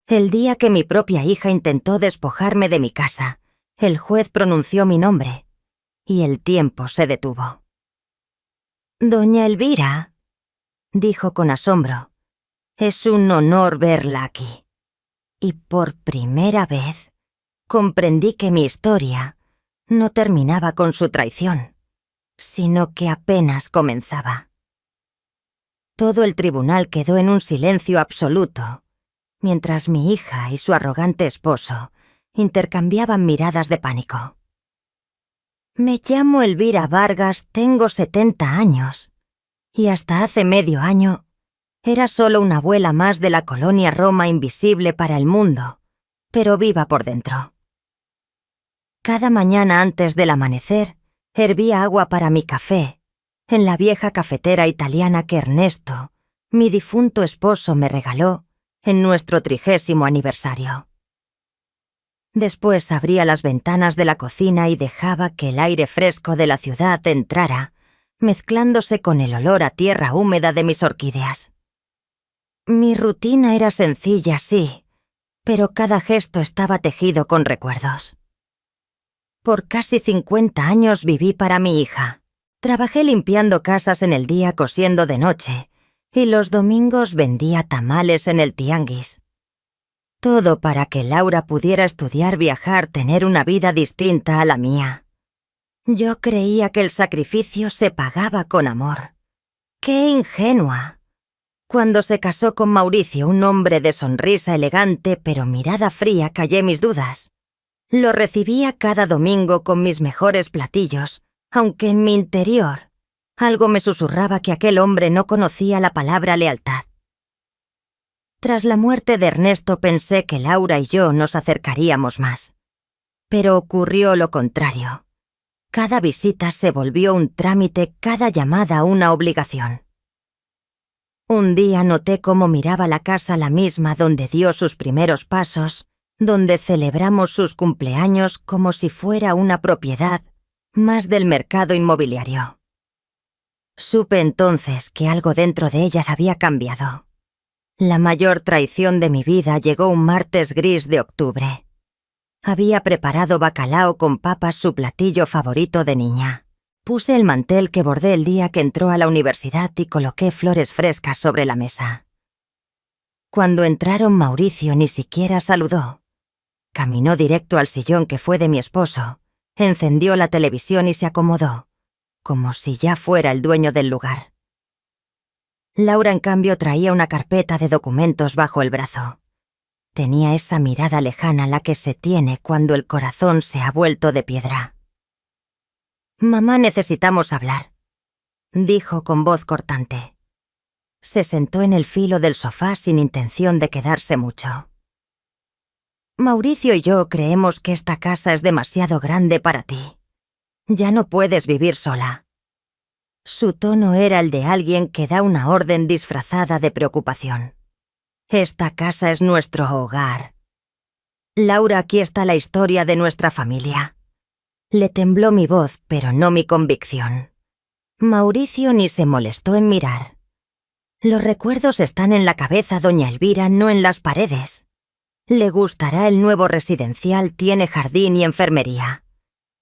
El día que mi propia hija intentó despojarme de mi casa, el juez pronunció mi nombre y el tiempo se detuvo. «Doña Elvira», dijo con asombro, «es un honor verla aquí». Y por primera vez comprendí que mi historia no terminaba con su traición, sino que apenas comenzaba. Todo el tribunal quedó en un silencio absoluto, mientras mi hija y su arrogante esposo intercambiaban miradas de pánico. «Me llamo Elvira Vargas, tengo 70 años, y hasta hace medio año era solo una abuela más de la colonia Roma invisible para el mundo, pero viva por dentro. Cada mañana antes del amanecer, hervía agua para mi café, en la vieja cafetera italiana que Ernesto, mi difunto esposo, me regaló en nuestro 30º aniversario. Después abría las ventanas de la cocina y dejaba que el aire fresco de la ciudad entrara, mezclándose con el olor a tierra húmeda de mis orquídeas. Mi rutina era sencilla, sí, pero cada gesto estaba tejido con recuerdos. Por casi 50 años viví para mi hija. Trabajé limpiando casas en el día, cosiendo de noche, y los domingos vendía tamales en el tianguis. Todo para que Laura pudiera estudiar, viajar, tener una vida distinta a la mía. Yo creía que el sacrificio se pagaba con amor. ¡Qué ingenua! Cuando se casó con Mauricio, un hombre de sonrisa elegante pero mirada fría, callé mis dudas. Lo recibía cada domingo con mis mejores platillos, aunque en mi interior algo me susurraba que aquel hombre no conocía la palabra lealtad. Tras la muerte de Ernesto pensé que Laura y yo nos acercaríamos más. Pero ocurrió lo contrario. Cada visita se volvió un trámite, cada llamada una obligación. Un día noté cómo miraba la casa, la misma donde dio sus primeros pasos, donde celebramos sus cumpleaños, como si fuera una propiedad más del mercado inmobiliario. Supe entonces que algo dentro de ellas había cambiado. La mayor traición de mi vida llegó un martes gris de octubre. Había preparado bacalao con papas, su platillo favorito de niña. Puse el mantel que bordé el día que entró a la universidad y coloqué flores frescas sobre la mesa. Cuando entraron, Mauricio ni siquiera saludó. Caminó directo al sillón que fue de mi esposo, encendió la televisión y se acomodó, como si ya fuera el dueño del lugar. Laura, en cambio, traía una carpeta de documentos bajo el brazo. Tenía esa mirada lejana, la que se tiene cuando el corazón se ha vuelto de piedra. «Mamá, necesitamos hablar», dijo con voz cortante. Se sentó en el filo del sofá sin intención de quedarse mucho. «Mauricio y yo creemos que esta casa es demasiado grande para ti. Ya no puedes vivir sola». Su tono era el de alguien que da una orden disfrazada de preocupación. «Esta casa es nuestro hogar. Laura, aquí está la historia de nuestra familia». Le tembló mi voz, pero no mi convicción. Mauricio ni se molestó en mirar. «Los recuerdos están en la cabeza, doña Elvira, no en las paredes. Le gustará el nuevo residencial, tiene jardín y enfermería».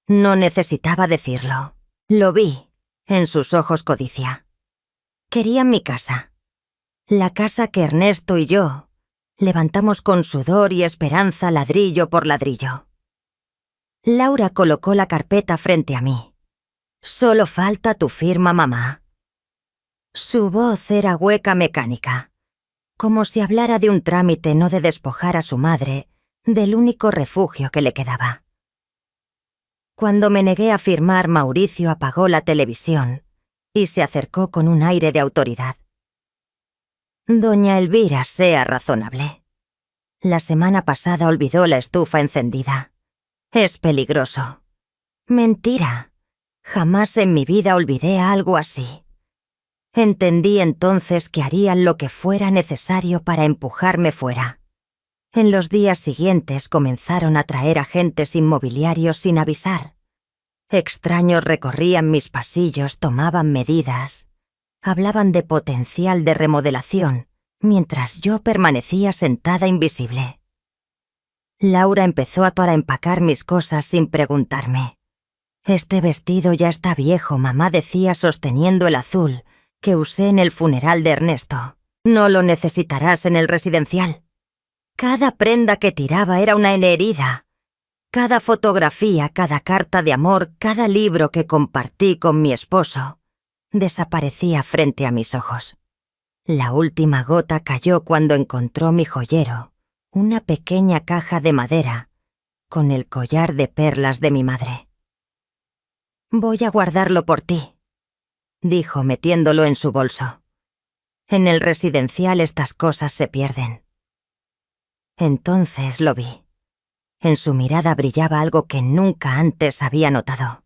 No necesitaba decirlo. Lo vi en sus ojos codicia. Querían mi casa. La casa que Ernesto y yo levantamos con sudor y esperanza, ladrillo por ladrillo. Laura colocó la carpeta frente a mí. «Solo falta tu firma, mamá». Su voz era hueca, mecánica, como si hablara de un trámite, no de despojar a su madre del único refugio que le quedaba. Cuando me negué a firmar, Mauricio apagó la televisión y se acercó con un aire de autoridad. «Doña Elvira, sea razonable. La semana pasada olvidó la estufa encendida. Es peligroso». «Mentira. Jamás en mi vida olvidé algo así». Entendí entonces que harían lo que fuera necesario para empujarme fuera. En los días siguientes comenzaron a traer agentes inmobiliarios sin avisar. Extraños recorrían mis pasillos, tomaban medidas, hablaban de potencial de remodelación mientras yo permanecía sentada invisible. Laura empezó para empacar mis cosas sin preguntarme. «Este vestido ya está viejo», mamá decía sosteniendo el azul que usé en el funeral de Ernesto. «No lo necesitarás en el residencial». Cada prenda que tiraba era una herida. Cada fotografía, cada carta de amor, cada libro que compartí con mi esposo desaparecía frente a mis ojos. La última gota cayó cuando encontró mi joyero, una pequeña caja de madera con el collar de perlas de mi madre. «Voy a guardarlo por ti», dijo metiéndolo en su bolso. «En el residencial estas cosas se pierden». Entonces lo vi. En su mirada brillaba algo que nunca antes había notado.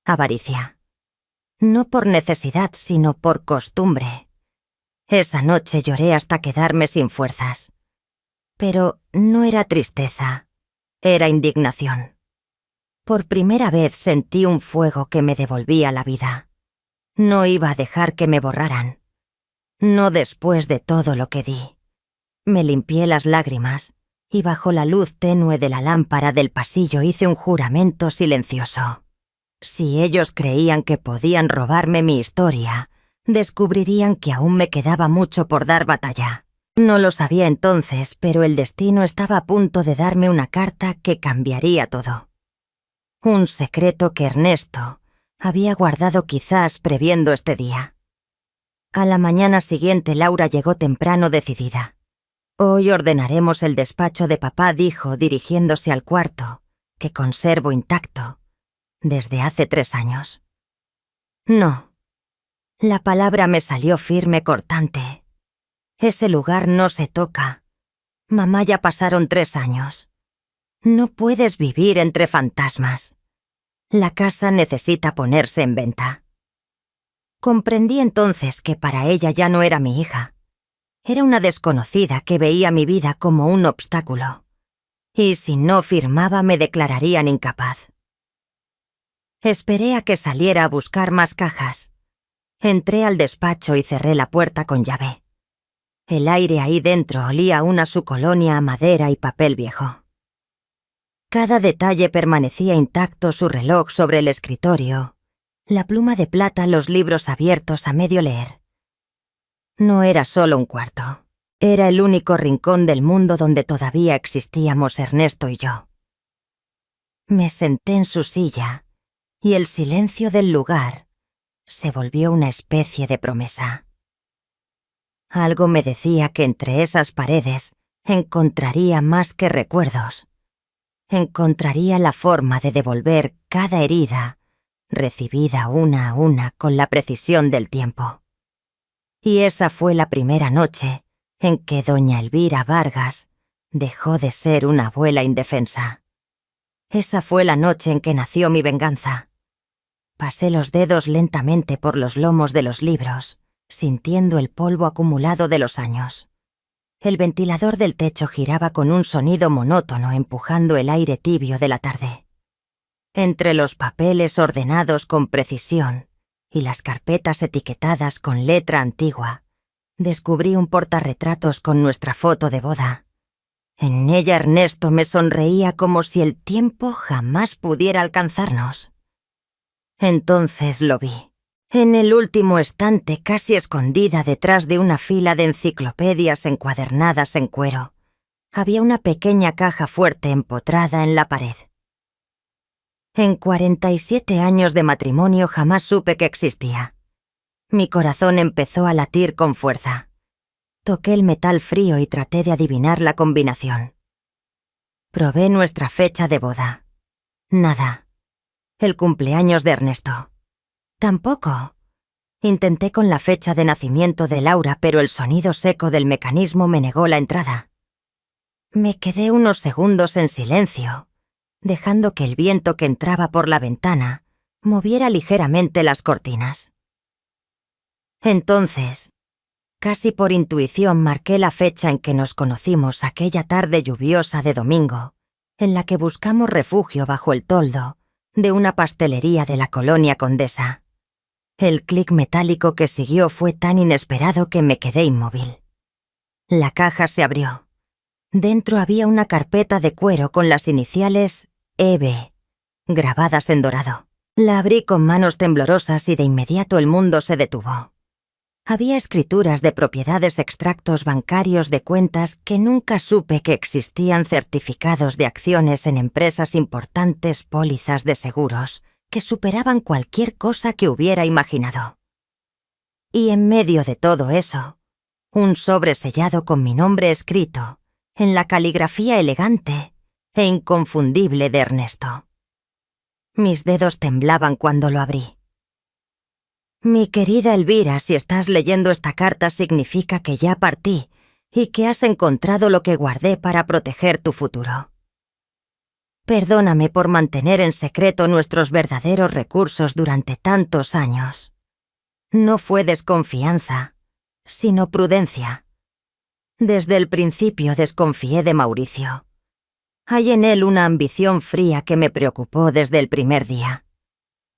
Avaricia. No por necesidad, sino por costumbre. Esa noche lloré hasta quedarme sin fuerzas. Pero no era tristeza, era indignación. Por primera vez sentí un fuego que me devolvía la vida. No iba a dejar que me borraran. No después de todo lo que di. Me limpié las lágrimas y bajo la luz tenue de la lámpara del pasillo hice un juramento silencioso. Si ellos creían que podían robarme mi historia, descubrirían que aún me quedaba mucho por dar batalla. No lo sabía entonces, pero el destino estaba a punto de darme una carta que cambiaría todo. Un secreto que Ernesto había guardado quizás previendo este día. A la mañana siguiente Laura llegó temprano decidida. «Hoy ordenaremos el despacho de papá», dijo, dirigiéndose al cuarto, que conservo intacto, desde hace 3 años. «No». La palabra me salió firme, cortante. «Ese lugar no se toca. Mamá, ya pasaron 3 años. No puedes vivir entre fantasmas. La casa necesita ponerse en venta». Comprendí entonces que para ella ya no era mi hija. Era una desconocida que veía mi vida como un obstáculo. Y si no firmaba me declararían incapaz. Esperé a que saliera a buscar más cajas. Entré al despacho y cerré la puerta con llave. El aire ahí dentro olía aún a su colonia a madera y papel viejo. Cada detalle permanecía intacto: su reloj sobre el escritorio, la pluma de plata, los libros abiertos a medio leer. No era solo un cuarto. Era el único rincón del mundo donde todavía existíamos Ernesto y yo. Me senté en su silla y el silencio del lugar se volvió una especie de promesa. Algo me decía que entre esas paredes encontraría más que recuerdos. Encontraría la forma de devolver cada herida, recibida una a una con la precisión del tiempo. Y esa fue la primera noche en que doña Elvira Vargas dejó de ser una abuela indefensa. Esa fue la noche en que nació mi venganza. Pasé los dedos lentamente por los lomos de los libros, sintiendo el polvo acumulado de los años. El ventilador del techo giraba con un sonido monótono, empujando el aire tibio de la tarde. Entre los papeles ordenados con precisión y las carpetas etiquetadas con letra antigua, descubrí un portarretratos con nuestra foto de boda. En ella Ernesto me sonreía como si el tiempo jamás pudiera alcanzarnos. Entonces lo vi. En el último estante, casi escondida detrás de una fila de enciclopedias encuadernadas en cuero, había una pequeña caja fuerte empotrada en la pared. En 47 años de matrimonio jamás supe que existía. Mi corazón empezó a latir con fuerza. Toqué el metal frío y traté de adivinar la combinación. Probé nuestra fecha de boda. Nada. El cumpleaños de Ernesto. Tampoco. Intenté con la fecha de nacimiento de Laura, pero el sonido seco del mecanismo me negó la entrada. Me quedé unos segundos en silencio, dejando que el viento que entraba por la ventana moviera ligeramente las cortinas. Entonces, casi por intuición, marqué la fecha en que nos conocimos, aquella tarde lluviosa de domingo, en la que buscamos refugio bajo el toldo de una pastelería de la colonia Condesa. El clic metálico que siguió fue tan inesperado que me quedé inmóvil. La caja se abrió. Dentro había una carpeta de cuero con las iniciales EB, grabadas en dorado. La abrí con manos temblorosas y de inmediato el mundo se detuvo. Había escrituras de propiedades, extractos bancarios de cuentas que nunca supe que existían, certificados de acciones en empresas importantes, pólizas de seguros, que superaban cualquier cosa que hubiera imaginado. Y en medio de todo eso, un sobre sellado con mi nombre escrito, en la caligrafía elegante e inconfundible de Ernesto. Mis dedos temblaban cuando lo abrí. Mi querida Elvira, si estás leyendo esta carta significa que ya partí y que has encontrado lo que guardé para proteger tu futuro. Perdóname por mantener en secreto nuestros verdaderos recursos durante tantos años. No fue desconfianza, sino prudencia. Desde el principio desconfié de Mauricio. Hay en él una ambición fría que me preocupó desde el primer día.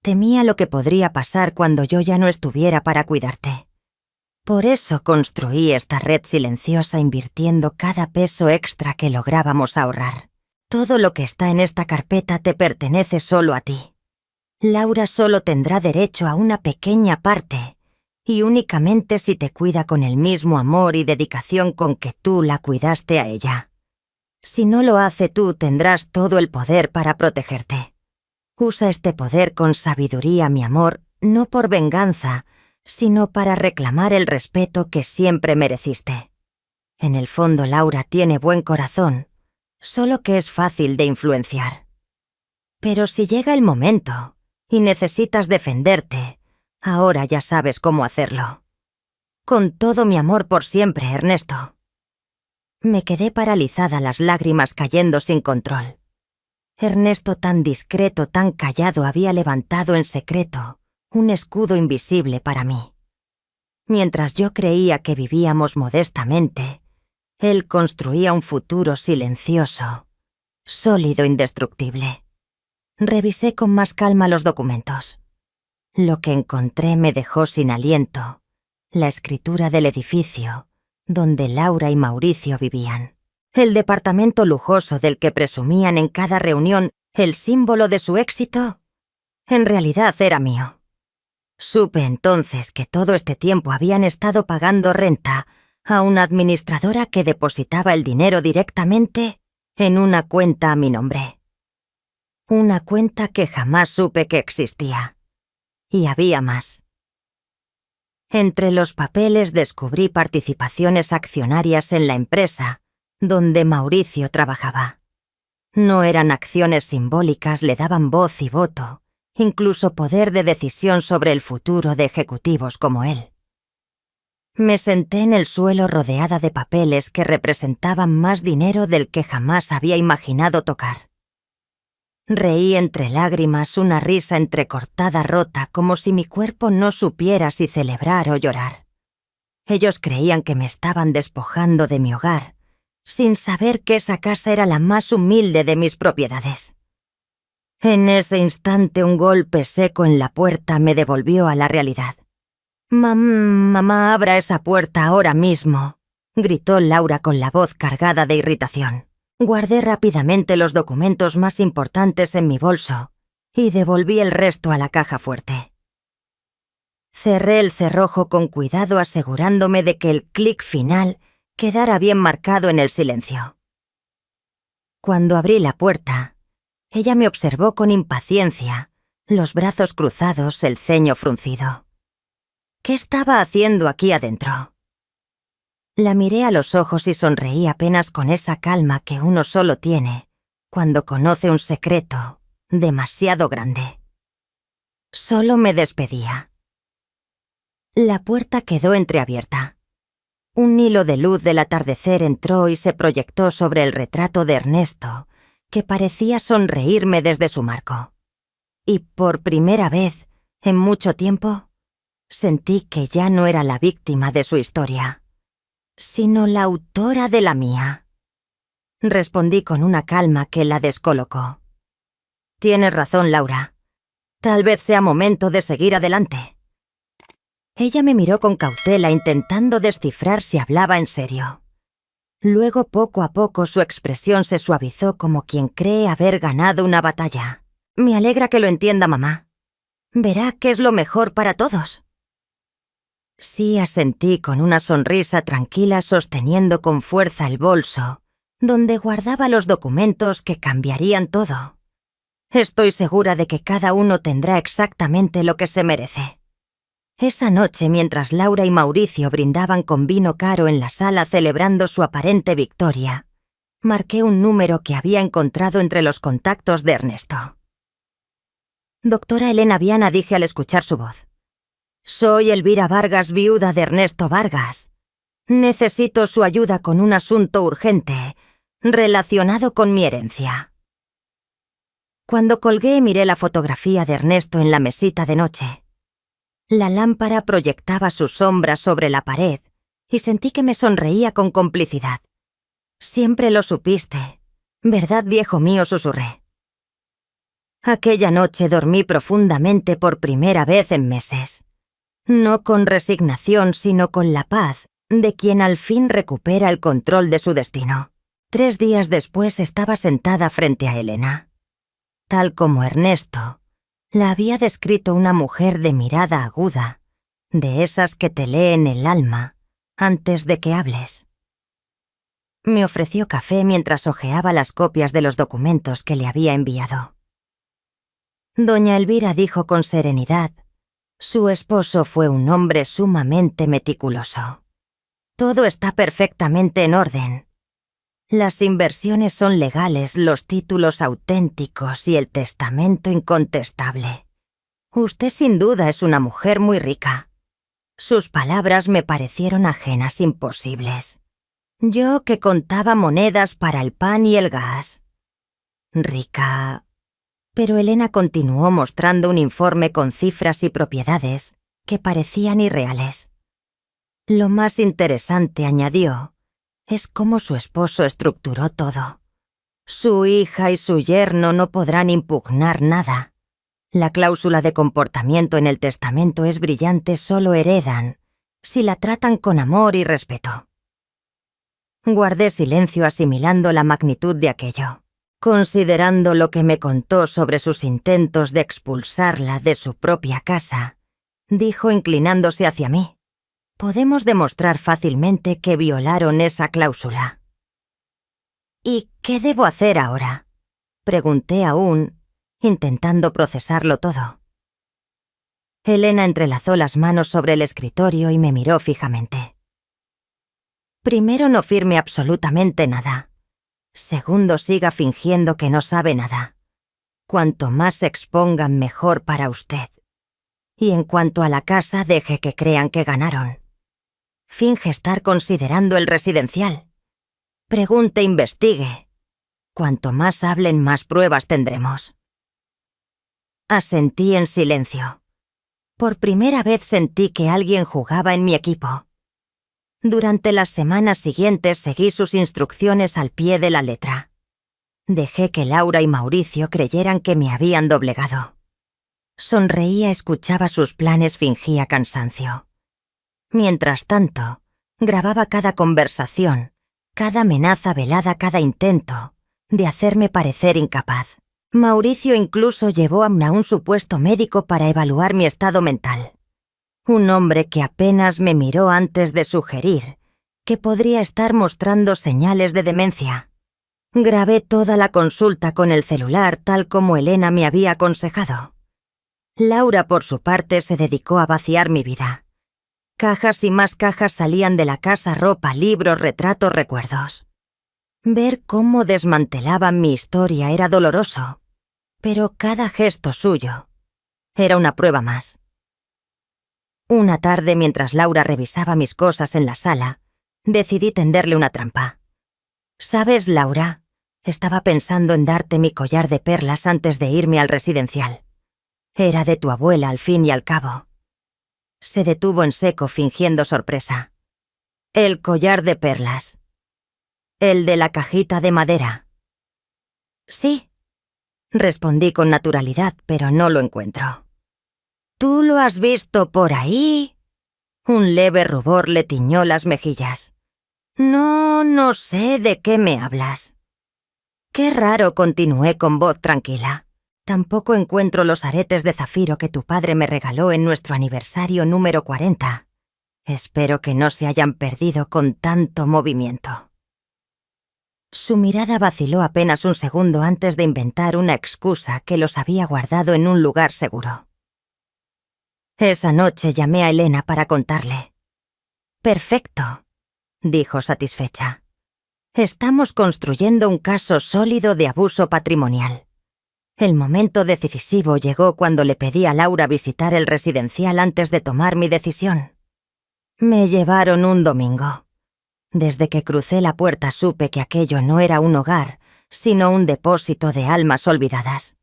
Temía lo que podría pasar cuando yo ya no estuviera para cuidarte. Por eso construí esta red silenciosa invirtiendo cada peso extra que lográbamos ahorrar. Todo lo que está en esta carpeta te pertenece solo a ti. Laura solo tendrá derecho a una pequeña parte, y únicamente si te cuida con el mismo amor y dedicación con que tú la cuidaste a ella. Si no lo hace tú, tendrás todo el poder para protegerte. Usa este poder con sabiduría, mi amor, no por venganza, sino para reclamar el respeto que siempre mereciste. En el fondo, Laura tiene buen corazón, solo que es fácil de influenciar. Pero si llega el momento y necesitas defenderte, ahora ya sabes cómo hacerlo. Con todo mi amor por siempre, Ernesto. Me quedé paralizada, las lágrimas cayendo sin control. Ernesto, tan discreto, tan callado, había levantado en secreto un escudo invisible para mí. Mientras yo creía que vivíamos modestamente, él construía un futuro silencioso, sólido, indestructible. Revisé con más calma los documentos. Lo que encontré me dejó sin aliento: la escritura del edificio donde Laura y Mauricio vivían. El departamento lujoso del que presumían en cada reunión, el símbolo de su éxito, en realidad era mío. Supe entonces que todo este tiempo habían estado pagando renta a una administradora que depositaba el dinero directamente en una cuenta a mi nombre. Una cuenta que jamás supe que existía. Y había más. Entre los papeles descubrí participaciones accionarias en la empresa donde Mauricio trabajaba. No eran acciones simbólicas, le daban voz y voto, incluso poder de decisión sobre el futuro de ejecutivos como él. Me senté en el suelo rodeada de papeles que representaban más dinero del que jamás había imaginado tocar. Reí entre lágrimas, una risa entrecortada, rota, como si mi cuerpo no supiera si celebrar o llorar. Ellos creían que me estaban despojando de mi hogar, sin saber que esa casa era la más humilde de mis propiedades. En ese instante, un golpe seco en la puerta me devolvió a la realidad. Mamá, abra esa puerta ahora mismo», gritó Laura con la voz cargada de irritación. Guardé rápidamente los documentos más importantes en mi bolso y devolví el resto a la caja fuerte. Cerré el cerrojo con cuidado, asegurándome de que el clic final quedara bien marcado en el silencio. Cuando abrí la puerta, ella me observó con impaciencia, los brazos cruzados, el ceño fruncido. ¿Qué estaba haciendo aquí adentro? La miré a los ojos y sonreí apenas, con esa calma que uno solo tiene cuando conoce un secreto demasiado grande. Solo me despedía. La puerta quedó entreabierta. Un hilo de luz del atardecer entró y se proyectó sobre el retrato de Ernesto, que parecía sonreírme desde su marco. Y por primera vez en mucho tiempo, sentí que ya no era la víctima de su historia, sino la autora de la mía. Respondí con una calma que la descolocó. «Tienes razón, Laura. Tal vez sea momento de seguir adelante». Ella me miró con cautela, intentando descifrar si hablaba en serio. Luego, poco a poco, su expresión se suavizó como quien cree haber ganado una batalla. Me alegra que lo entienda, mamá. Verá que es lo mejor para todos. Sí, asentí con una sonrisa tranquila, sosteniendo con fuerza el bolso, donde guardaba los documentos que cambiarían todo. Estoy segura de que cada uno tendrá exactamente lo que se merece. Esa noche, mientras Laura y Mauricio brindaban con vino caro en la sala celebrando su aparente victoria, marqué un número que había encontrado entre los contactos de Ernesto. Doctora Elena Viana, dije al escuchar su voz. Soy Elvira Vargas, viuda de Ernesto Vargas. Necesito su ayuda con un asunto urgente relacionado con mi herencia. Cuando colgué, miré la fotografía de Ernesto en la mesita de noche. La lámpara proyectaba sus sombras sobre la pared y sentí que me sonreía con complicidad. Siempre lo supiste, ¿verdad, viejo mío?, susurré. Aquella noche dormí profundamente por primera vez en meses. No con resignación, sino con la paz de quien al fin recupera el control de su destino. 3 días después estaba sentada frente a Elena. Tal como Ernesto, la había descrito una mujer de mirada aguda, de esas que te leen el alma antes de que hables. Me ofreció café mientras hojeaba las copias de los documentos que le había enviado. Doña Elvira dijo con serenidad: su esposo fue un hombre sumamente meticuloso. Todo está perfectamente en orden. Las inversiones son legales, los títulos auténticos y el testamento incontestable. Usted sin duda es una mujer muy rica. Sus palabras me parecieron ajenas, imposibles. Yo que contaba monedas para el pan y el gas. Rica. Pero Elena continuó mostrando un informe con cifras y propiedades que parecían irreales. Lo más interesante, añadió, es cómo su esposo estructuró todo. Su hija y su yerno no podrán impugnar nada. La cláusula de comportamiento en el testamento es brillante, solo heredan si la tratan con amor y respeto. Guardé silencio asimilando la magnitud de aquello. Considerando lo que me contó sobre sus intentos de expulsarla de su propia casa, dijo inclinándose hacia mí. Podemos demostrar fácilmente que violaron esa cláusula. ¿Y qué debo hacer ahora?, pregunté aún, intentando procesarlo todo. Elena entrelazó las manos sobre el escritorio y me miró fijamente. Primero, no firme absolutamente nada. Segundo, siga fingiendo que no sabe nada. Cuanto más se expongan, mejor para usted. Y en cuanto a la casa, deje que crean que ganaron. Finge estar considerando el residencial. Pregunte, investigue. Cuanto más hablen, más pruebas tendremos. Asentí en silencio. Por primera vez sentí que alguien jugaba en mi equipo. Durante las semanas siguientes seguí sus instrucciones al pie de la letra. Dejé que Laura y Mauricio creyeran que me habían doblegado. Sonreía, escuchaba sus planes, fingía cansancio. Mientras tanto, grababa cada conversación, cada amenaza velada, cada intento de hacerme parecer incapaz. Mauricio incluso llevó a un supuesto médico para evaluar mi estado mental. Un hombre que apenas me miró antes de sugerir que podría estar mostrando señales de demencia. Grabé toda la consulta con el celular tal como Elena me había aconsejado. Laura, por su parte, se dedicó a vaciar mi vida. Cajas y más cajas salían de la casa: ropa, libros, retratos, recuerdos. Ver cómo desmantelaban mi historia era doloroso, pero cada gesto suyo era una prueba más. Una tarde, mientras Laura revisaba mis cosas en la sala, decidí tenderle una trampa. ¿Sabes, Laura? Estaba pensando en darte mi collar de perlas antes de irme al residencial. Era de tu abuela, al fin y al cabo. Se detuvo en seco, fingiendo sorpresa. El collar de perlas. El de la cajita de madera. Sí, respondí con naturalidad, pero no lo encuentro. ¿Tú lo has visto por ahí? Un leve rubor le tiñó las mejillas. No sé de qué me hablas. Qué raro, continué con voz tranquila. Tampoco encuentro los aretes de zafiro que tu padre me regaló en nuestro aniversario número 40. Espero que no se hayan perdido con tanto movimiento. Su mirada vaciló apenas un segundo antes de inventar una excusa que los había guardado en un lugar seguro. Esa noche llamé a Elena para contarle. «Perfecto», dijo satisfecha. «Estamos construyendo un caso sólido de abuso patrimonial». El momento decisivo llegó cuando le pedí a Laura visitar el residencial antes de tomar mi decisión. Me llevaron un domingo. Desde que crucé la puerta supe que aquello no era un hogar, sino un depósito de almas olvidadas.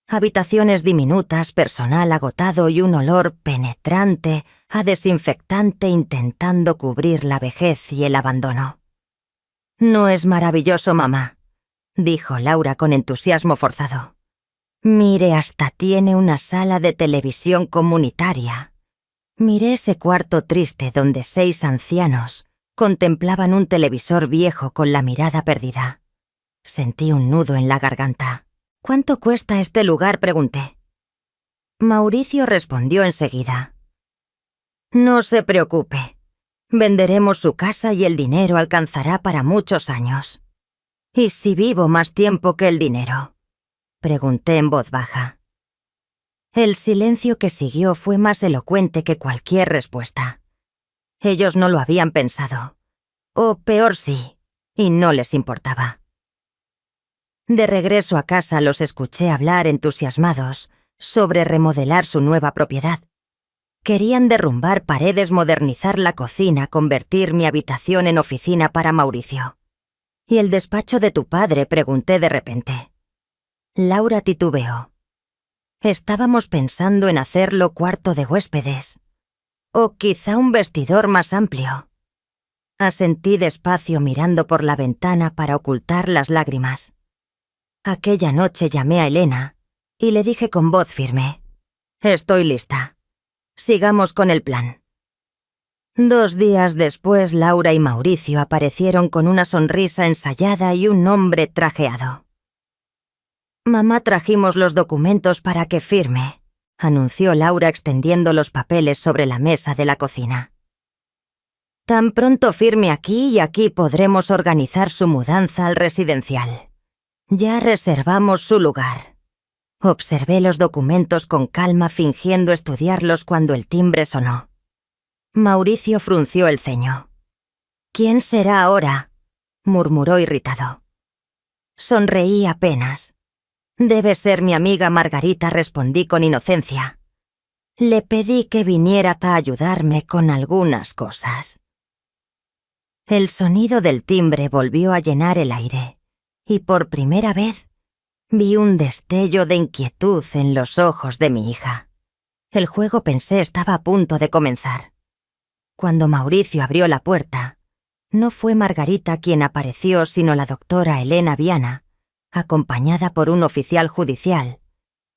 Habitaciones diminutas, personal agotado y un olor penetrante a desinfectante intentando cubrir la vejez y el abandono. «¿No es maravilloso, mamá?», dijo Laura con entusiasmo forzado. «Mire, hasta tiene una sala de televisión comunitaria». Miré ese cuarto triste donde 6 ancianos contemplaban un televisor viejo con la mirada perdida. Sentí un nudo en la garganta. «¿Cuánto cuesta este lugar?», pregunté. Mauricio respondió enseguida. «No se preocupe. Venderemos su casa y el dinero alcanzará para muchos años». «¿Y si vivo más tiempo que el dinero?», pregunté en voz baja. El silencio que siguió fue más elocuente que cualquier respuesta. Ellos no lo habían pensado. O peor sí, y no les importaba. De regreso a casa los escuché hablar entusiasmados sobre remodelar su nueva propiedad. Querían derrumbar paredes, modernizar la cocina, convertir mi habitación en oficina para Mauricio. «¿Y el despacho de tu padre?», pregunté de repente. Laura titubeó. «Estábamos pensando en hacerlo cuarto de huéspedes. O quizá un vestidor más amplio». Asentí despacio mirando por la ventana para ocultar las lágrimas. Aquella noche llamé a Elena y le dije con voz firme: «Estoy lista. Sigamos con el plan». 2 días después, Laura y Mauricio aparecieron con una sonrisa ensayada y un hombre trajeado. «Mamá, trajimos los documentos para que firme», anunció Laura extendiendo los papeles sobre la mesa de la cocina. «Tan pronto firme aquí y aquí podremos organizar su mudanza al residencial. Ya reservamos su lugar». Observé los documentos con calma, fingiendo estudiarlos cuando el timbre sonó. Mauricio frunció el ceño. «¿Quién será ahora?», murmuró irritado. Sonreí apenas. «Debe ser mi amiga Margarita», respondí con inocencia. Le pedí que viniera para ayudarme con algunas cosas. El sonido del timbre volvió a llenar el aire, y por primera vez vi un destello de inquietud en los ojos de mi hija. El juego, pensé, estaba a punto de comenzar. Cuando Mauricio abrió la puerta, no fue Margarita quien apareció, sino la doctora Elena Viana, acompañada por un oficial judicial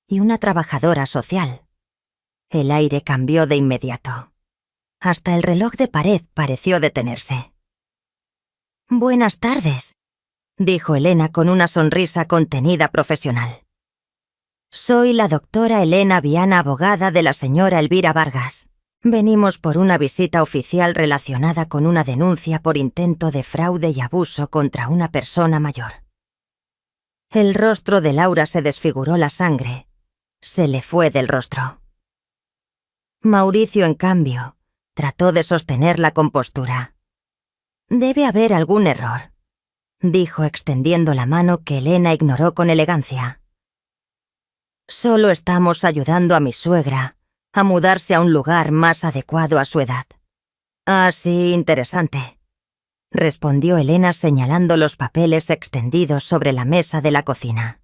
y una trabajadora social. El aire cambió de inmediato. Hasta el reloj de pared pareció detenerse. «Buenas tardes», dijo Elena con una sonrisa contenida profesional. «Soy la doctora Elena Viana, abogada de la señora Elvira Vargas. Venimos por una visita oficial relacionada con una denuncia por intento de fraude y abuso contra una persona mayor». El rostro de Laura se desfiguró, la sangre se le fue del rostro. Mauricio, en cambio, trató de sostener la compostura. «Debe haber algún error», dijo extendiendo la mano que Elena ignoró con elegancia. «Solo estamos ayudando a mi suegra a mudarse a un lugar más adecuado a su edad». «Ah, sí, interesante», respondió Elena señalando los papeles extendidos sobre la mesa de la cocina.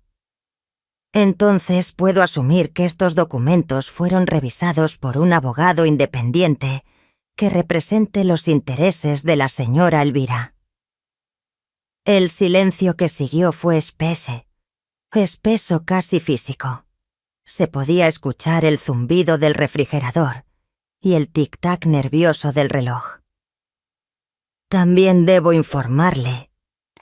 «Entonces puedo asumir que estos documentos fueron revisados por un abogado independiente que represente los intereses de la señora Elvira». El silencio que siguió fue espeso, casi físico. Se podía escuchar el zumbido del refrigerador y el tic-tac nervioso del reloj. También debo informarle,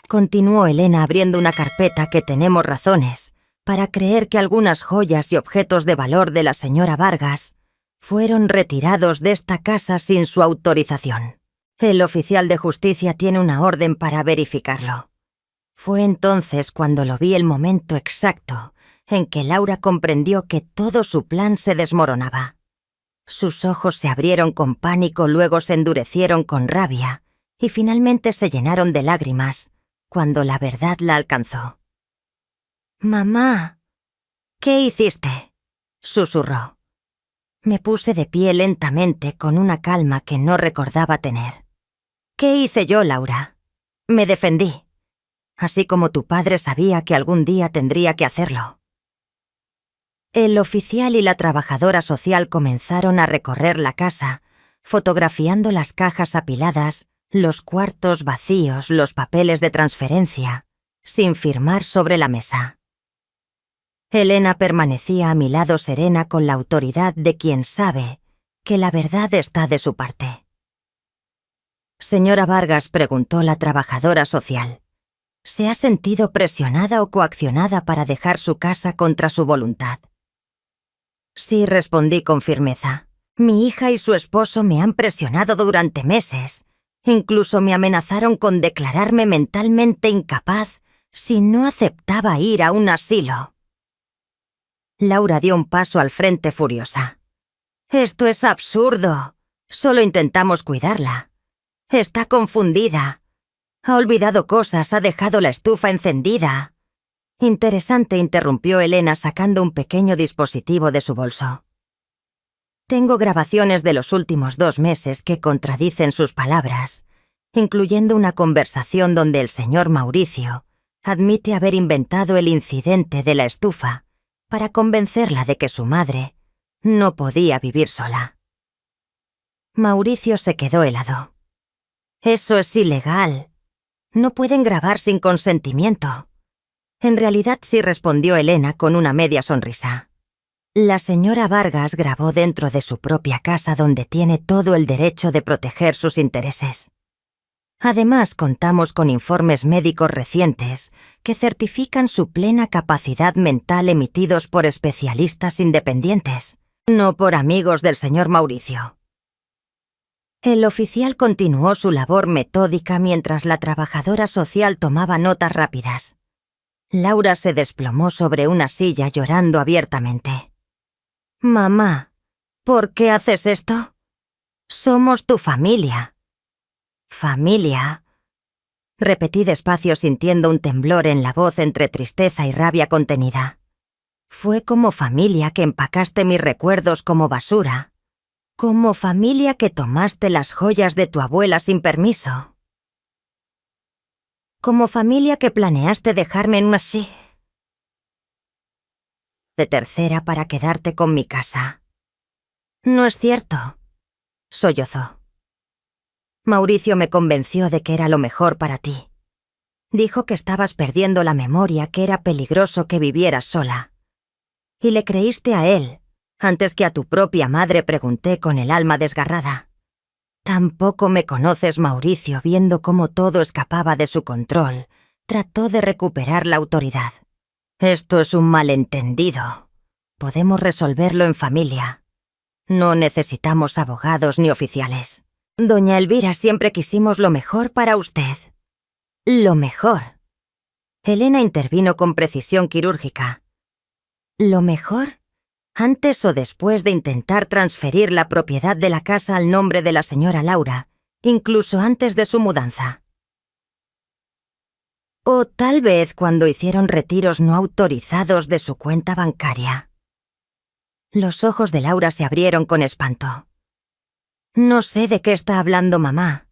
continuó Elena abriendo una carpeta, que tenemos razones para creer que algunas joyas y objetos de valor de la señora Vargas fueron retirados de esta casa sin su autorización. El oficial de justicia tiene una orden para verificarlo. Fue entonces cuando lo vi, el momento exacto en que Laura comprendió que todo su plan se desmoronaba. Sus ojos se abrieron con pánico, luego se endurecieron con rabia y finalmente se llenaron de lágrimas cuando la verdad la alcanzó. «Mamá, ¿qué hiciste?», susurró. Me puse de pie lentamente, con una calma que no recordaba tener. «¿Qué hice yo, Laura? Me defendí, así como tu padre sabía que algún día tendría que hacerlo». El oficial y la trabajadora social comenzaron a recorrer la casa, fotografiando las cajas apiladas, los cuartos vacíos, los papeles de transferencia, sin firmar, sobre la mesa. Elena permanecía a mi lado, serena, con la autoridad de quien sabe que la verdad está de su parte. «Señora Vargas», preguntó la trabajadora social, «¿se ha sentido presionada o coaccionada para dejar su casa contra su voluntad?». «Sí», respondí con firmeza. «Mi hija y su esposo me han presionado durante meses. Incluso me amenazaron con declararme mentalmente incapaz si no aceptaba ir a un asilo». Laura dio un paso al frente, furiosa. «Esto es absurdo. Solo intentamos cuidarla. Está confundida. Ha olvidado cosas, ha dejado la estufa encendida». «Interesante», interrumpió Elena, sacando un pequeño dispositivo de su bolso. «Tengo grabaciones de los últimos 2 meses que contradicen sus palabras, incluyendo una conversación donde el señor Mauricio admite haber inventado el incidente de la estufa para convencerla de que su madre no podía vivir sola». Mauricio se quedó helado. «Eso es ilegal. No pueden grabar sin consentimiento». «En realidad sí», respondió Elena con una media sonrisa. «La señora Vargas grabó dentro de su propia casa, donde tiene todo el derecho de proteger sus intereses. Además, contamos con informes médicos recientes que certifican su plena capacidad mental, emitidos por especialistas independientes, no por amigos del señor Mauricio». El oficial continuó su labor metódica mientras la trabajadora social tomaba notas rápidas. Laura se desplomó sobre una silla, llorando abiertamente. «Mamá, ¿por qué haces esto? Somos tu familia». «¿Familia?», repetí despacio, sintiendo un temblor en la voz entre tristeza y rabia contenida. «Fue como familia que empacaste mis recuerdos como basura. Como familia que tomaste las joyas de tu abuela sin permiso. Como familia que planeaste dejarme en una de tercera para quedarte con mi casa». «No es cierto», sollozó. «Mauricio me convenció de que era lo mejor para ti. Dijo que estabas perdiendo la memoria, que era peligroso que vivieras sola. Y le creíste a él, antes que a tu propia madre», pregunté con el alma desgarrada. «Tampoco me conoces, Mauricio». Viendo cómo todo escapaba de su control, trató de recuperar la autoridad. «Esto es un malentendido. Podemos resolverlo en familia. No necesitamos abogados ni oficiales. Doña Elvira, siempre quisimos lo mejor para usted». «¿Lo mejor?». Elena intervino con precisión quirúrgica. «¿Lo mejor? ¿Antes o después de intentar transferir la propiedad de la casa al nombre de la señora Laura, incluso antes de su mudanza? ¿O tal vez cuando hicieron retiros no autorizados de su cuenta bancaria?». Los ojos de Laura se abrieron con espanto. «No sé de qué está hablando, mamá.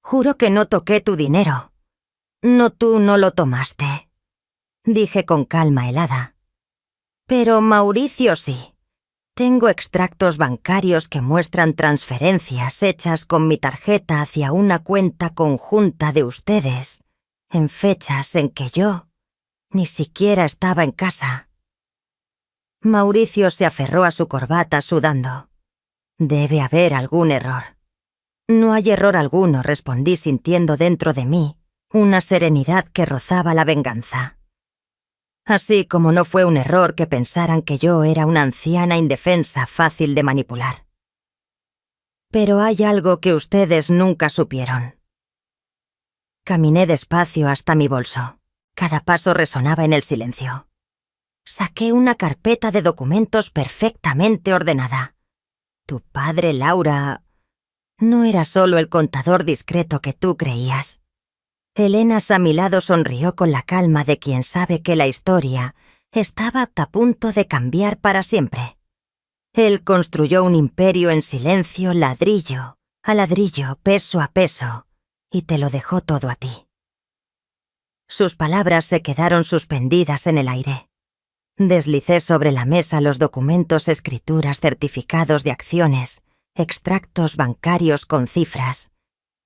Juro que no toqué tu dinero». «No, tú no lo tomaste», dije con calma helada. «Pero Mauricio sí. Tengo extractos bancarios que muestran transferencias hechas con mi tarjeta hacia una cuenta conjunta de ustedes, en fechas en que yo ni siquiera estaba en casa». Mauricio se aferró a su corbata, sudando. «Debe haber algún error». No hay error alguno, respondí sintiendo dentro de mí una serenidad que rozaba la venganza. Así como no fue un error que pensaran que yo era una anciana indefensa fácil de manipular. Pero hay algo que ustedes nunca supieron. Caminé despacio hasta mi bolso. Cada paso resonaba en el silencio. Saqué una carpeta de documentos perfectamente ordenada. Tu padre, Laura, no era solo el contador discreto que tú creías. Elena a mi lado sonrió con la calma de quien sabe que la historia estaba a punto de cambiar para siempre. Él construyó un imperio en silencio, ladrillo a ladrillo, peso a peso, y te lo dejó todo a ti. Sus palabras se quedaron suspendidas en el aire. Deslicé sobre la mesa los documentos, escrituras, certificados de acciones, extractos bancarios con cifras,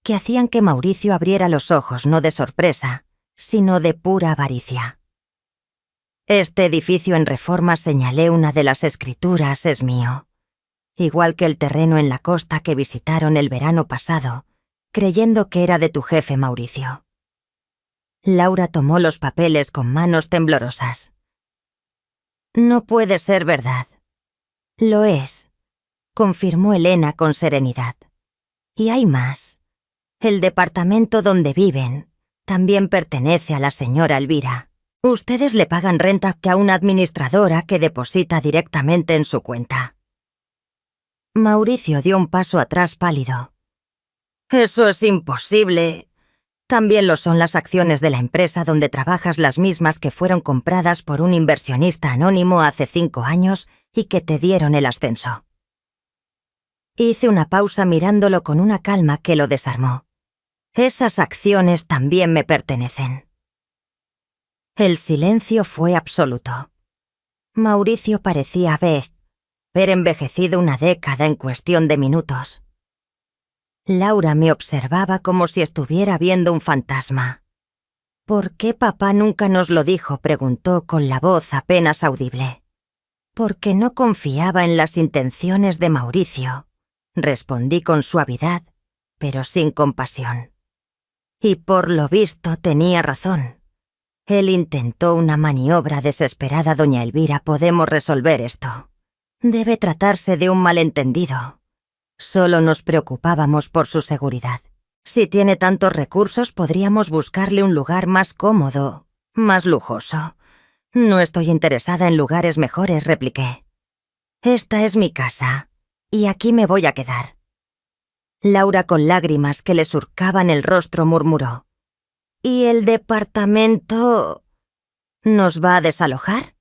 que hacían que Mauricio abriera los ojos no de sorpresa, sino de pura avaricia. Este edificio en Reforma, señalé una de las escrituras, es mío. Igual que el terreno en la costa que visitaron el verano pasado, creyendo que era de tu jefe Mauricio. Laura tomó los papeles con manos temblorosas. No puede ser verdad. Lo es, confirmó Elena con serenidad. Y hay más. El departamento donde viven también pertenece a la señora Elvira. Ustedes le pagan renta que a una administradora que deposita directamente en su cuenta. Mauricio dio un paso atrás pálido. Eso es imposible. También lo son las acciones de la empresa donde trabajas, las mismas que fueron compradas por un inversionista anónimo hace 5 años y que te dieron el ascenso. Hice una pausa mirándolo con una calma que lo desarmó. Esas acciones también me pertenecen. El silencio fue absoluto. Mauricio parecía haber envejecido una década en cuestión de minutos. Laura me observaba como si estuviera viendo un fantasma. ¿Por qué papá nunca nos lo dijo?, preguntó con la voz apenas audible. Porque no confiaba en las intenciones de Mauricio, respondí con suavidad, pero sin compasión. Y por lo visto tenía razón. Él intentó una maniobra desesperada. Doña Elvira, podemos resolver esto. Debe tratarse de un malentendido. Solo nos preocupábamos por su seguridad. Si tiene tantos recursos, podríamos buscarle un lugar más cómodo, más lujoso. No estoy interesada en lugares mejores, repliqué. Esta es mi casa, y aquí me voy a quedar. Laura, con lágrimas que le surcaban el rostro, murmuró. ¿Y el departamento nos va a desalojar?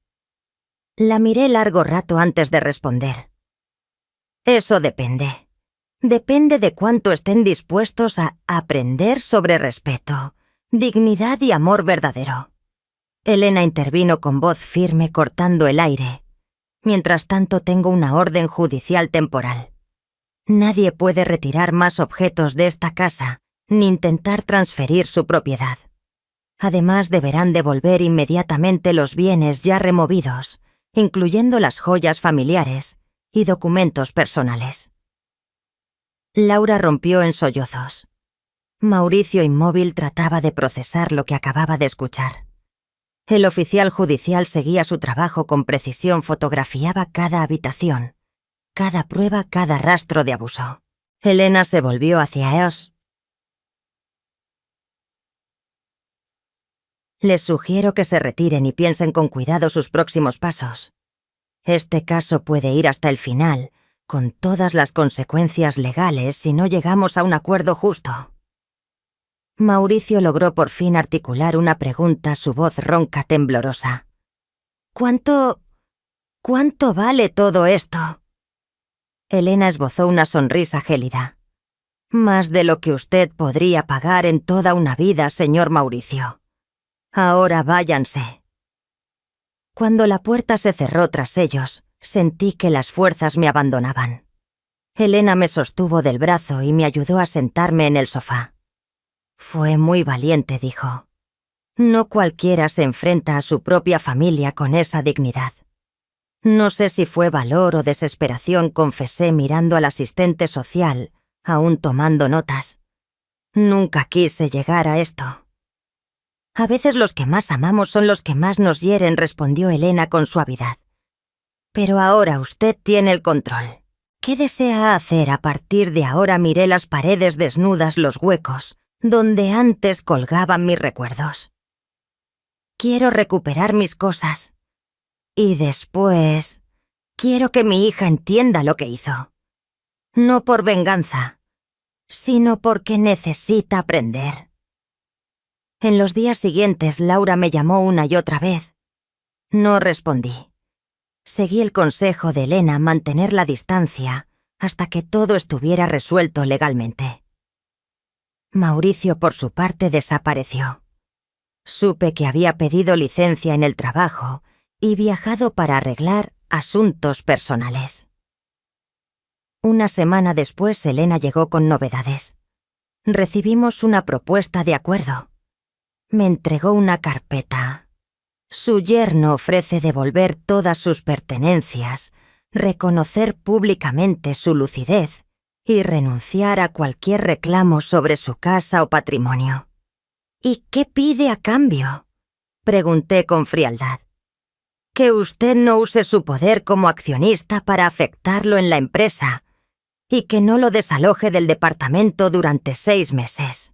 La miré largo rato antes de responder. Eso depende. Depende de cuánto estén dispuestos a aprender sobre respeto, dignidad y amor verdadero. Elena intervino con voz firme, cortando el aire. Mientras tanto, tengo una orden judicial temporal. Nadie puede retirar más objetos de esta casa, ni intentar transferir su propiedad. Además, deberán devolver inmediatamente los bienes ya removidos, incluyendo las joyas familiares y documentos personales. Laura rompió en sollozos. Mauricio, inmóvil, trataba de procesar lo que acababa de escuchar. El oficial judicial seguía su trabajo con precisión, fotografiaba cada habitación, cada prueba, cada rastro de abuso. Elena se volvió hacia ellos. Les sugiero que se retiren y piensen con cuidado sus próximos pasos. Este caso puede ir hasta el final, con todas las consecuencias legales si no llegamos a un acuerdo justo. Mauricio logró por fin articular una pregunta, su voz ronca, temblorosa. ¿Cuánto vale todo esto? Elena esbozó una sonrisa gélida. Más de lo que usted podría pagar en toda una vida, señor Mauricio. Ahora váyanse. Cuando la puerta se cerró tras ellos, sentí que las fuerzas me abandonaban. Elena me sostuvo del brazo y me ayudó a sentarme en el sofá. Fue muy valiente, dijo. No cualquiera se enfrenta a su propia familia con esa dignidad. No sé si fue valor o desesperación, confesé mirando al asistente social, aún tomando notas. Nunca quise llegar a esto. A veces los que más amamos son los que más nos hieren, respondió Elena con suavidad. Pero ahora usted tiene el control. ¿Qué desea hacer a partir de ahora? Miré las paredes desnudas, los huecos, donde antes colgaban mis recuerdos. Quiero recuperar mis cosas. Y después, quiero que mi hija entienda lo que hizo. No por venganza, sino porque necesita aprender. En los días siguientes, Laura me llamó una y otra vez. No respondí. Seguí el consejo de Elena, mantener la distancia hasta que todo estuviera resuelto legalmente. Mauricio, por su parte, desapareció. Supe que había pedido licencia en el trabajo y viajado para arreglar asuntos personales. Una semana después, Elena llegó con novedades. Recibimos una propuesta de acuerdo. Me entregó una carpeta. Su yerno ofrece devolver todas sus pertenencias, reconocer públicamente su lucidez y renunciar a cualquier reclamo sobre su casa o patrimonio. ¿Y qué pide a cambio?, pregunté con frialdad. Que usted no use su poder como accionista para afectarlo en la empresa y que no lo desaloje del departamento durante 6 meses.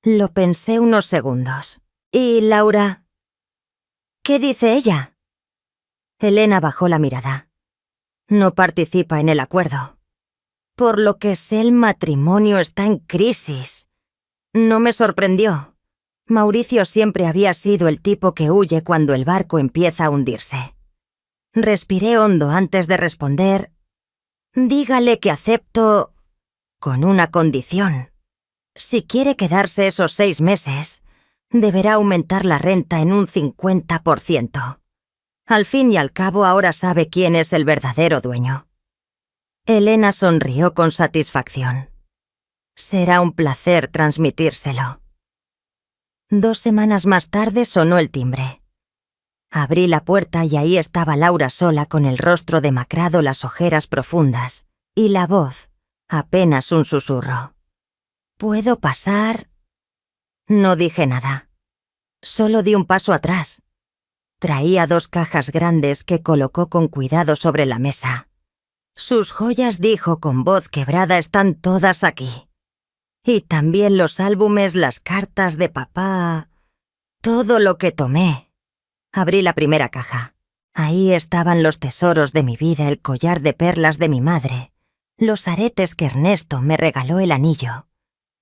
Lo pensé unos segundos. ¿Y Laura? ¿Qué dice ella? Elena bajó la mirada. No participa en el acuerdo. Por lo que sé, el matrimonio está en crisis. No me sorprendió. Mauricio siempre había sido el tipo que huye cuando el barco empieza a hundirse. Respiré hondo antes de responder. Dígale que acepto con una condición. Si quiere quedarse esos 6 meses, deberá aumentar la renta en un 50%. Al fin y al cabo, ahora sabe quién es el verdadero dueño. Elena sonrió con satisfacción. Será un placer transmitírselo. 2 semanas más tarde sonó el timbre. Abrí la puerta y ahí estaba Laura sola, con el rostro demacrado, las ojeras profundas y la voz apenas un susurro. ¿Puedo pasar? No dije nada. Solo di un paso atrás. Traía 2 cajas grandes que colocó con cuidado sobre la mesa. Sus joyas, dijo con voz quebrada, están todas aquí. Y también los álbumes, las cartas de papá, todo lo que tomé. Abrí la primera caja. Ahí estaban los tesoros de mi vida, el collar de perlas de mi madre, los aretes que Ernesto me regaló, el anillo,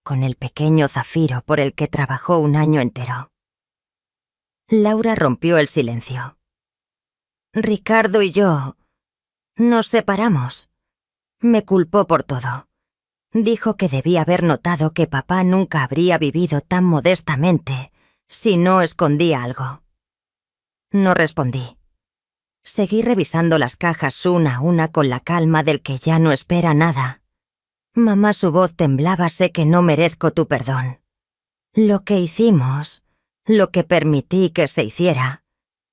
con el pequeño zafiro por el que trabajó un año entero. Laura rompió el silencio. Ricardo y yo nos separamos. Me culpó por todo. Dijo que debía haber notado que papá nunca habría vivido tan modestamente si no escondía algo. No respondí. Seguí revisando las cajas una a una con la calma del que ya no espera nada. Mamá, su voz temblaba, sé que no merezco tu perdón. Lo que hicimos, lo que permití que se hiciera,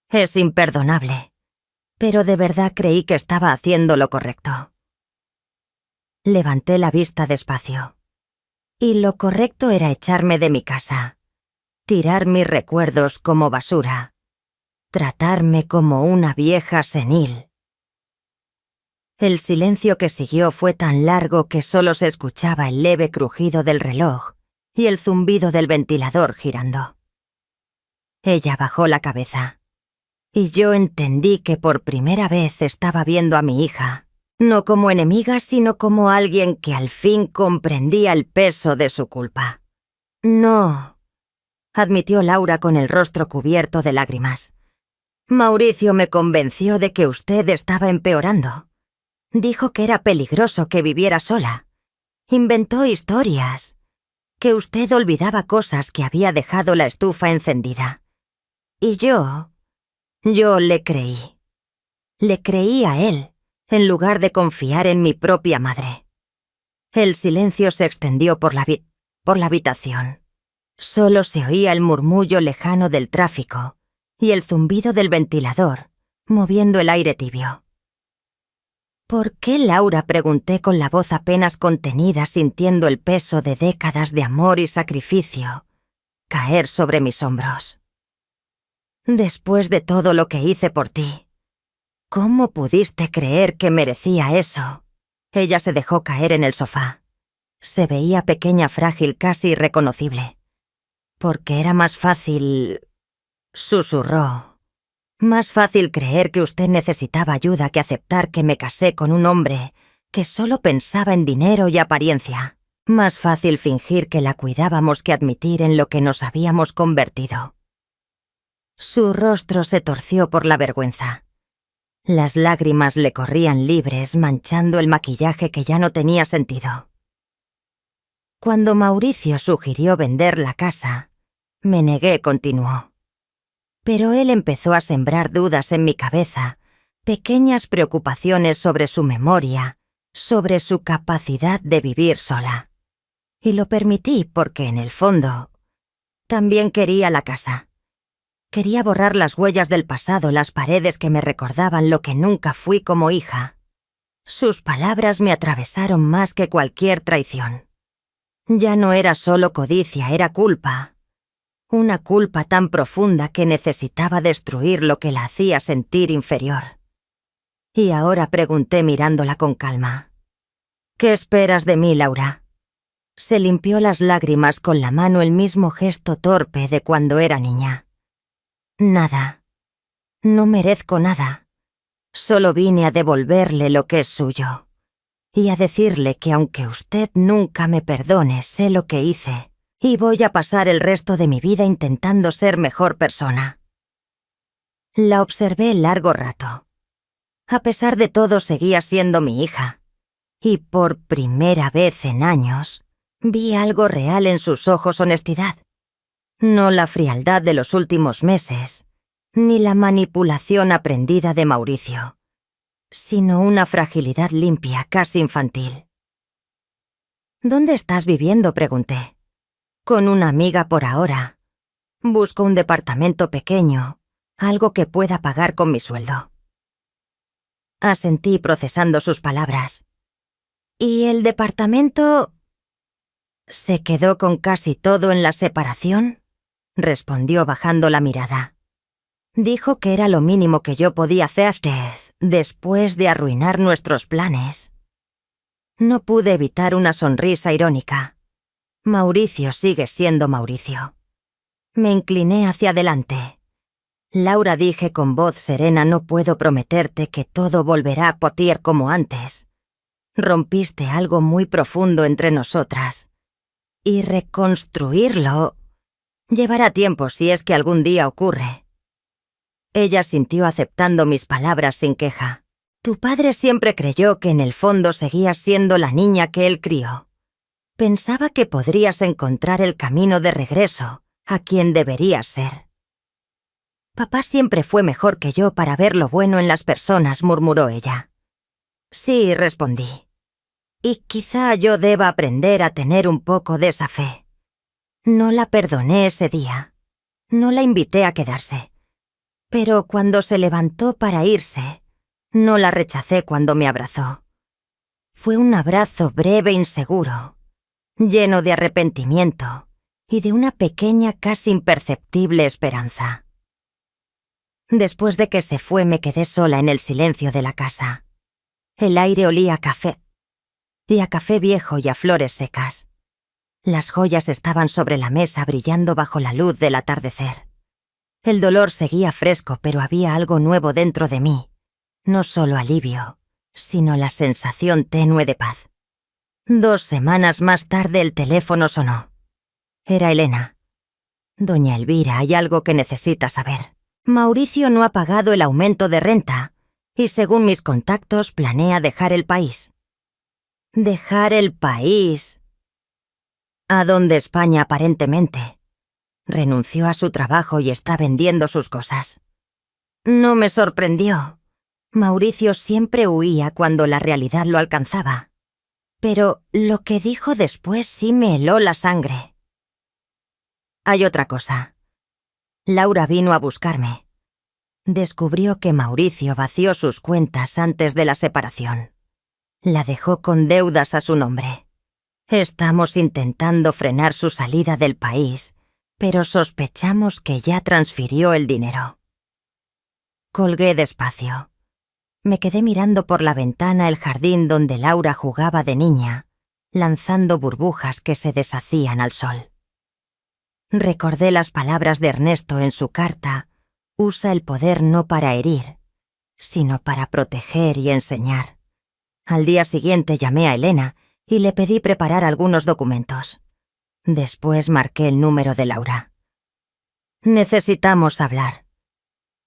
es imperdonable. Pero de verdad creí que estaba haciendo lo correcto. Levanté la vista despacio. Y lo correcto era echarme de mi casa, tirar mis recuerdos como basura, tratarme como una vieja senil. El silencio que siguió fue tan largo que solo se escuchaba el leve crujido del reloj y el zumbido del ventilador girando. Ella bajó la cabeza, y yo entendí que por primera vez estaba viendo a mi hija, no como enemiga, sino como alguien que al fin comprendía el peso de su culpa. No, admitió Laura con el rostro cubierto de lágrimas. Mauricio me convenció de que usted estaba empeorando. Dijo que era peligroso que viviera sola. Inventó historias, que usted olvidaba cosas, que había dejado la estufa encendida. Y yo le creí. Le creí a él, en lugar de confiar en mi propia madre. El silencio se extendió por la habitación. Solo se oía el murmullo lejano del tráfico y el zumbido del ventilador, moviendo el aire tibio. ¿Por qué, Laura?, pregunté con la voz apenas contenida, sintiendo el peso de décadas de amor y sacrificio caer sobre mis hombros. Después de todo lo que hice por ti, ¿cómo pudiste creer que merecía eso? Ella se dejó caer en el sofá. Se veía pequeña, frágil, casi irreconocible. Porque era más fácil... susurró. Más fácil creer que usted necesitaba ayuda que aceptar que me casé con un hombre que solo pensaba en dinero y apariencia. Más fácil fingir que la cuidábamos que admitir en lo que nos habíamos convertido. Su rostro se torció por la vergüenza. Las lágrimas le corrían libres, manchando el maquillaje que ya no tenía sentido. Cuando Mauricio sugirió vender la casa, me negué, continuó. Pero él empezó a sembrar dudas en mi cabeza, pequeñas preocupaciones sobre su memoria, sobre su capacidad de vivir sola. Y lo permití porque, en el fondo, también quería la casa. Quería borrar las huellas del pasado, las paredes que me recordaban lo que nunca fui como hija. Sus palabras me atravesaron más que cualquier traición. Ya no era solo codicia, era culpa. Una culpa tan profunda que necesitaba destruir lo que la hacía sentir inferior. Y ahora pregunté mirándola con calma. ¿Qué esperas de mí, Laura? Se limpió las lágrimas con la mano, el mismo gesto torpe de cuando era niña. Nada. No merezco nada. Solo vine a devolverle lo que es suyo. Y a decirle que aunque usted nunca me perdone, sé lo que hice. Y voy a pasar el resto de mi vida intentando ser mejor persona. La observé largo rato. A pesar de todo, seguía siendo mi hija. Y por primera vez en años, vi algo real en sus ojos: honestidad. No la frialdad de los últimos meses, ni la manipulación aprendida de Mauricio, sino una fragilidad limpia, casi infantil. ¿Dónde estás viviendo?, pregunté. Con una amiga por ahora. Busco un departamento pequeño, algo que pueda pagar con mi sueldo. Asentí procesando sus palabras. ¿Y el departamento se quedó con casi todo en la separación?, respondió bajando la mirada. Dijo que era lo mínimo que yo podía hacer después de arruinar nuestros planes. No pude evitar una sonrisa irónica. Mauricio sigue siendo Mauricio. Me incliné hacia adelante. Laura, dije con voz serena, no puedo prometerte que todo volverá a potier como antes. Rompiste algo muy profundo entre nosotras. Y reconstruirlo llevará tiempo si es que algún día ocurre. Ella sintió aceptando mis palabras sin queja. Tu padre siempre creyó que en el fondo seguías siendo la niña que él crió. Pensaba que podrías encontrar el camino de regreso a quien deberías ser. Papá siempre fue mejor que yo para ver lo bueno en las personas, murmuró ella. Sí, respondí. Y quizá yo deba aprender a tener un poco de esa fe. No la perdoné ese día. No la invité a quedarse. Pero cuando se levantó para irse, no la rechacé cuando me abrazó. Fue un abrazo breve e inseguro, lleno de arrepentimiento y de una pequeña, casi imperceptible esperanza. Después de que se fue, me quedé sola en el silencio de la casa. El aire olía a café, y a café viejo y a flores secas. Las joyas estaban sobre la mesa brillando bajo la luz del atardecer. El dolor seguía fresco, pero había algo nuevo dentro de mí. No solo alivio, sino la sensación tenue de paz. 2 semanas más tarde el teléfono sonó. Era Elena. Doña Elvira, hay algo que necesita saber. Mauricio no ha pagado el aumento de renta y, según mis contactos, planea dejar el país. ¿Dejar el país? ¿A dónde España, aparentemente? Renunció a su trabajo y está vendiendo sus cosas. No me sorprendió. Mauricio siempre huía cuando la realidad lo alcanzaba. Pero lo que dijo después sí me heló la sangre. Hay otra cosa. Laura vino a buscarme. Descubrió que Mauricio vació sus cuentas antes de la separación. La dejó con deudas a su nombre. Estamos intentando frenar su salida del país, pero sospechamos que ya transfirió el dinero. Colgué despacio. Me quedé mirando por la ventana el jardín donde Laura jugaba de niña, lanzando burbujas que se deshacían al sol. Recordé las palabras de Ernesto en su carta: usa el poder no para herir, sino para proteger y enseñar. Al día siguiente llamé a Elena y le pedí preparar algunos documentos. Después marqué el número de Laura. Necesitamos hablar.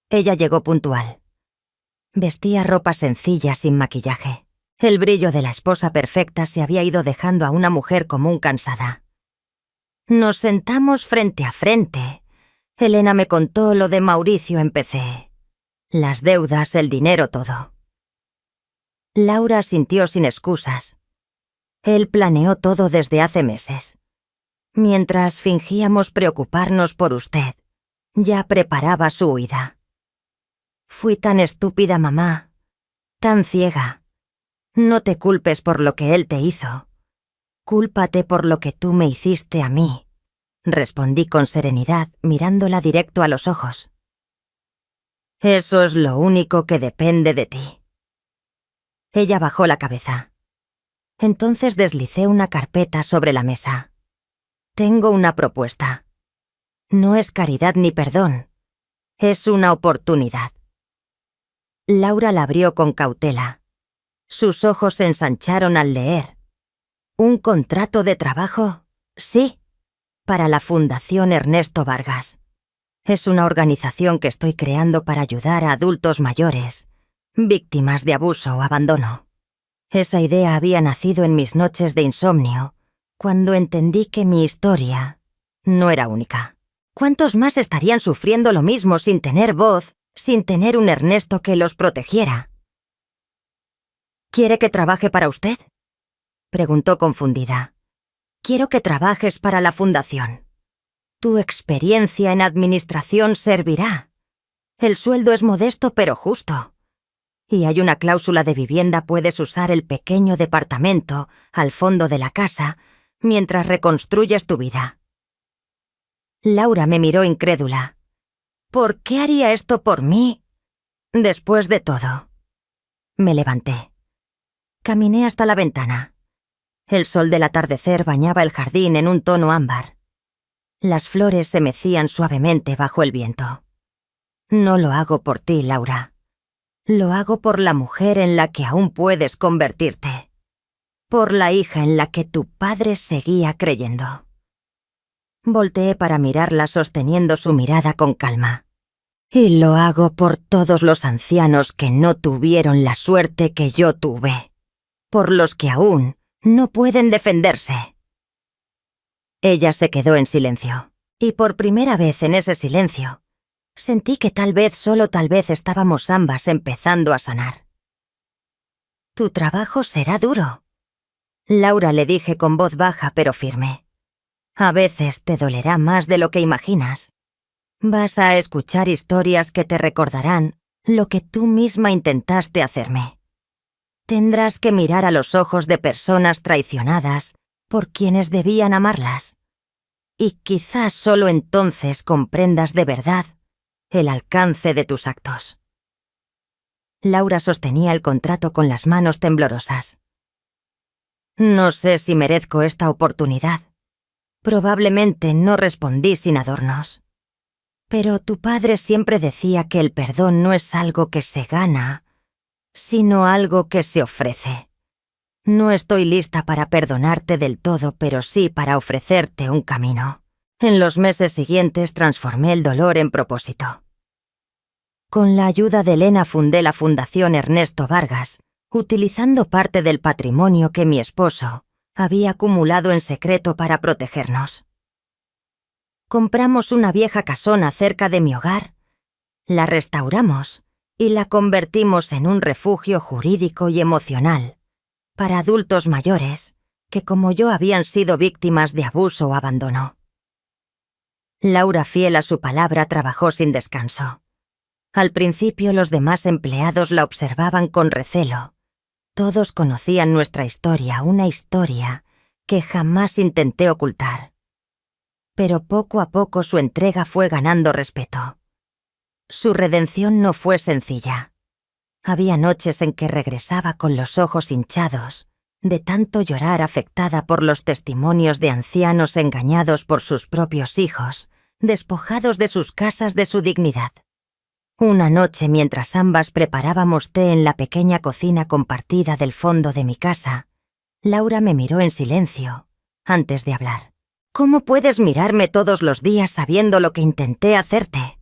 Ella llegó puntual. Vestía ropa sencilla sin maquillaje. El brillo de la esposa perfecta se había ido dejando a una mujer común cansada. Nos sentamos frente a frente. Elena me contó lo de Mauricio en PC. Las deudas, el dinero, todo. Laura asintió sin excusas. Él planeó todo desde hace meses. Mientras fingíamos preocuparnos por usted, ya preparaba su huida. Fui tan estúpida, mamá, tan ciega. No te culpes por lo que él te hizo. Cúlpate por lo que tú me hiciste a mí, respondí con serenidad, mirándola directo a los ojos. Eso es lo único que depende de ti. Ella bajó la cabeza. Entonces deslicé una carpeta sobre la mesa. Tengo una propuesta. No es caridad ni perdón. Es una oportunidad. Laura la abrió con cautela. Sus ojos se ensancharon al leer. ¿Un contrato de trabajo? Sí, para la Fundación Ernesto Vargas. Es una organización que estoy creando para ayudar a adultos mayores, víctimas de abuso o abandono. Esa idea había nacido en mis noches de insomnio, cuando entendí que mi historia no era única. ¿Cuántos más estarían sufriendo lo mismo sin tener voz, sin tener un Ernesto que los protegiera? ¿Quiere que trabaje para usted?, preguntó confundida. Quiero que trabajes para la fundación. Tu experiencia en administración servirá. El sueldo es modesto pero justo. Y hay una cláusula de vivienda: puedes usar el pequeño departamento al fondo de la casa mientras reconstruyes tu vida. Laura me miró incrédula. ¿Por qué haría esto por mí? Después de todo. Me levanté. Caminé hasta la ventana. El sol del atardecer bañaba el jardín en un tono ámbar. Las flores se mecían suavemente bajo el viento. No lo hago por ti, Laura. Lo hago por la mujer en la que aún puedes convertirte. Por la hija en la que tu padre seguía creyendo. Volteé para mirarla sosteniendo su mirada con calma. Y lo hago por todos los ancianos que no tuvieron la suerte que yo tuve. Por los que aún no pueden defenderse. Ella se quedó en silencio. Y por primera vez en ese silencio, sentí que tal vez, solo tal vez, estábamos ambas empezando a sanar. Tu trabajo será duro, Laura, le dije con voz baja pero firme. A veces te dolerá más de lo que imaginas. Vas a escuchar historias que te recordarán lo que tú misma intentaste hacerme. Tendrás que mirar a los ojos de personas traicionadas por quienes debían amarlas. Y quizás solo entonces comprendas de verdad el alcance de tus actos. Laura sostenía el contrato con las manos temblorosas. No sé si merezco esta oportunidad. Probablemente no respondí sin adornos. Pero tu padre siempre decía que el perdón no es algo que se gana, sino algo que se ofrece. No estoy lista para perdonarte del todo, pero sí para ofrecerte un camino. En los meses siguientes transformé el dolor en propósito. Con la ayuda de Elena fundé la Fundación Ernesto Vargas, utilizando parte del patrimonio que mi esposo había acumulado en secreto para protegernos. Compramos una vieja casona cerca de mi hogar, la restauramos y la convertimos en un refugio jurídico y emocional para adultos mayores que, como yo, habían sido víctimas de abuso o abandono. Laura, fiel a su palabra, trabajó sin descanso. Al principio los demás empleados la observaban con recelo, Todos conocían nuestra historia, una historia que jamás intenté ocultar. Pero poco a poco su entrega fue ganando respeto. Su redención no fue sencilla. Había noches en que regresaba con los ojos hinchados, de tanto llorar afectada por los testimonios de ancianos engañados por sus propios hijos, despojados de sus casas de su dignidad. Una noche, mientras ambas preparábamos té en la pequeña cocina compartida del fondo de mi casa, Laura me miró en silencio, antes de hablar. «¿Cómo puedes mirarme todos los días sabiendo lo que intenté hacerte?»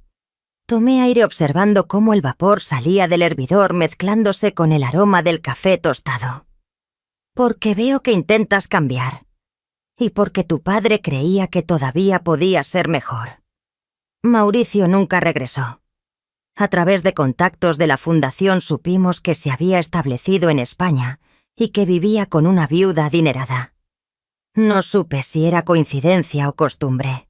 Tomé aire observando cómo el vapor salía del hervidor mezclándose con el aroma del café tostado. «Porque veo que intentas cambiar. Y porque tu padre creía que todavía podía ser mejor. Mauricio nunca regresó. A través de contactos de la fundación supimos que se había establecido en España y que vivía con una viuda adinerada. No supe si era coincidencia o costumbre.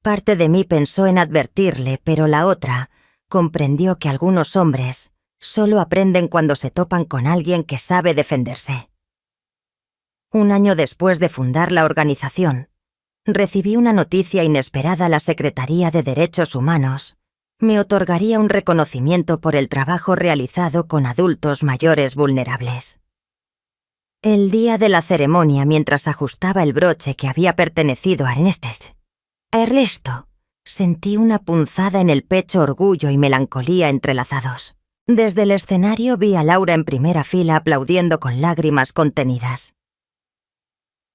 Parte de mí pensó en advertirle, pero la otra comprendió que algunos hombres solo aprenden cuando se topan con alguien que sabe defenderse. Un año después de fundar la organización, recibí una noticia inesperada. La Secretaría de Derechos Humanos me otorgaría un reconocimiento por el trabajo realizado con adultos mayores vulnerables. El día de la ceremonia, mientras ajustaba el broche que había pertenecido a Ernesto, sentí una punzada en el pecho, orgullo y melancolía entrelazados. Desde el escenario vi a Laura en primera fila aplaudiendo con lágrimas contenidas.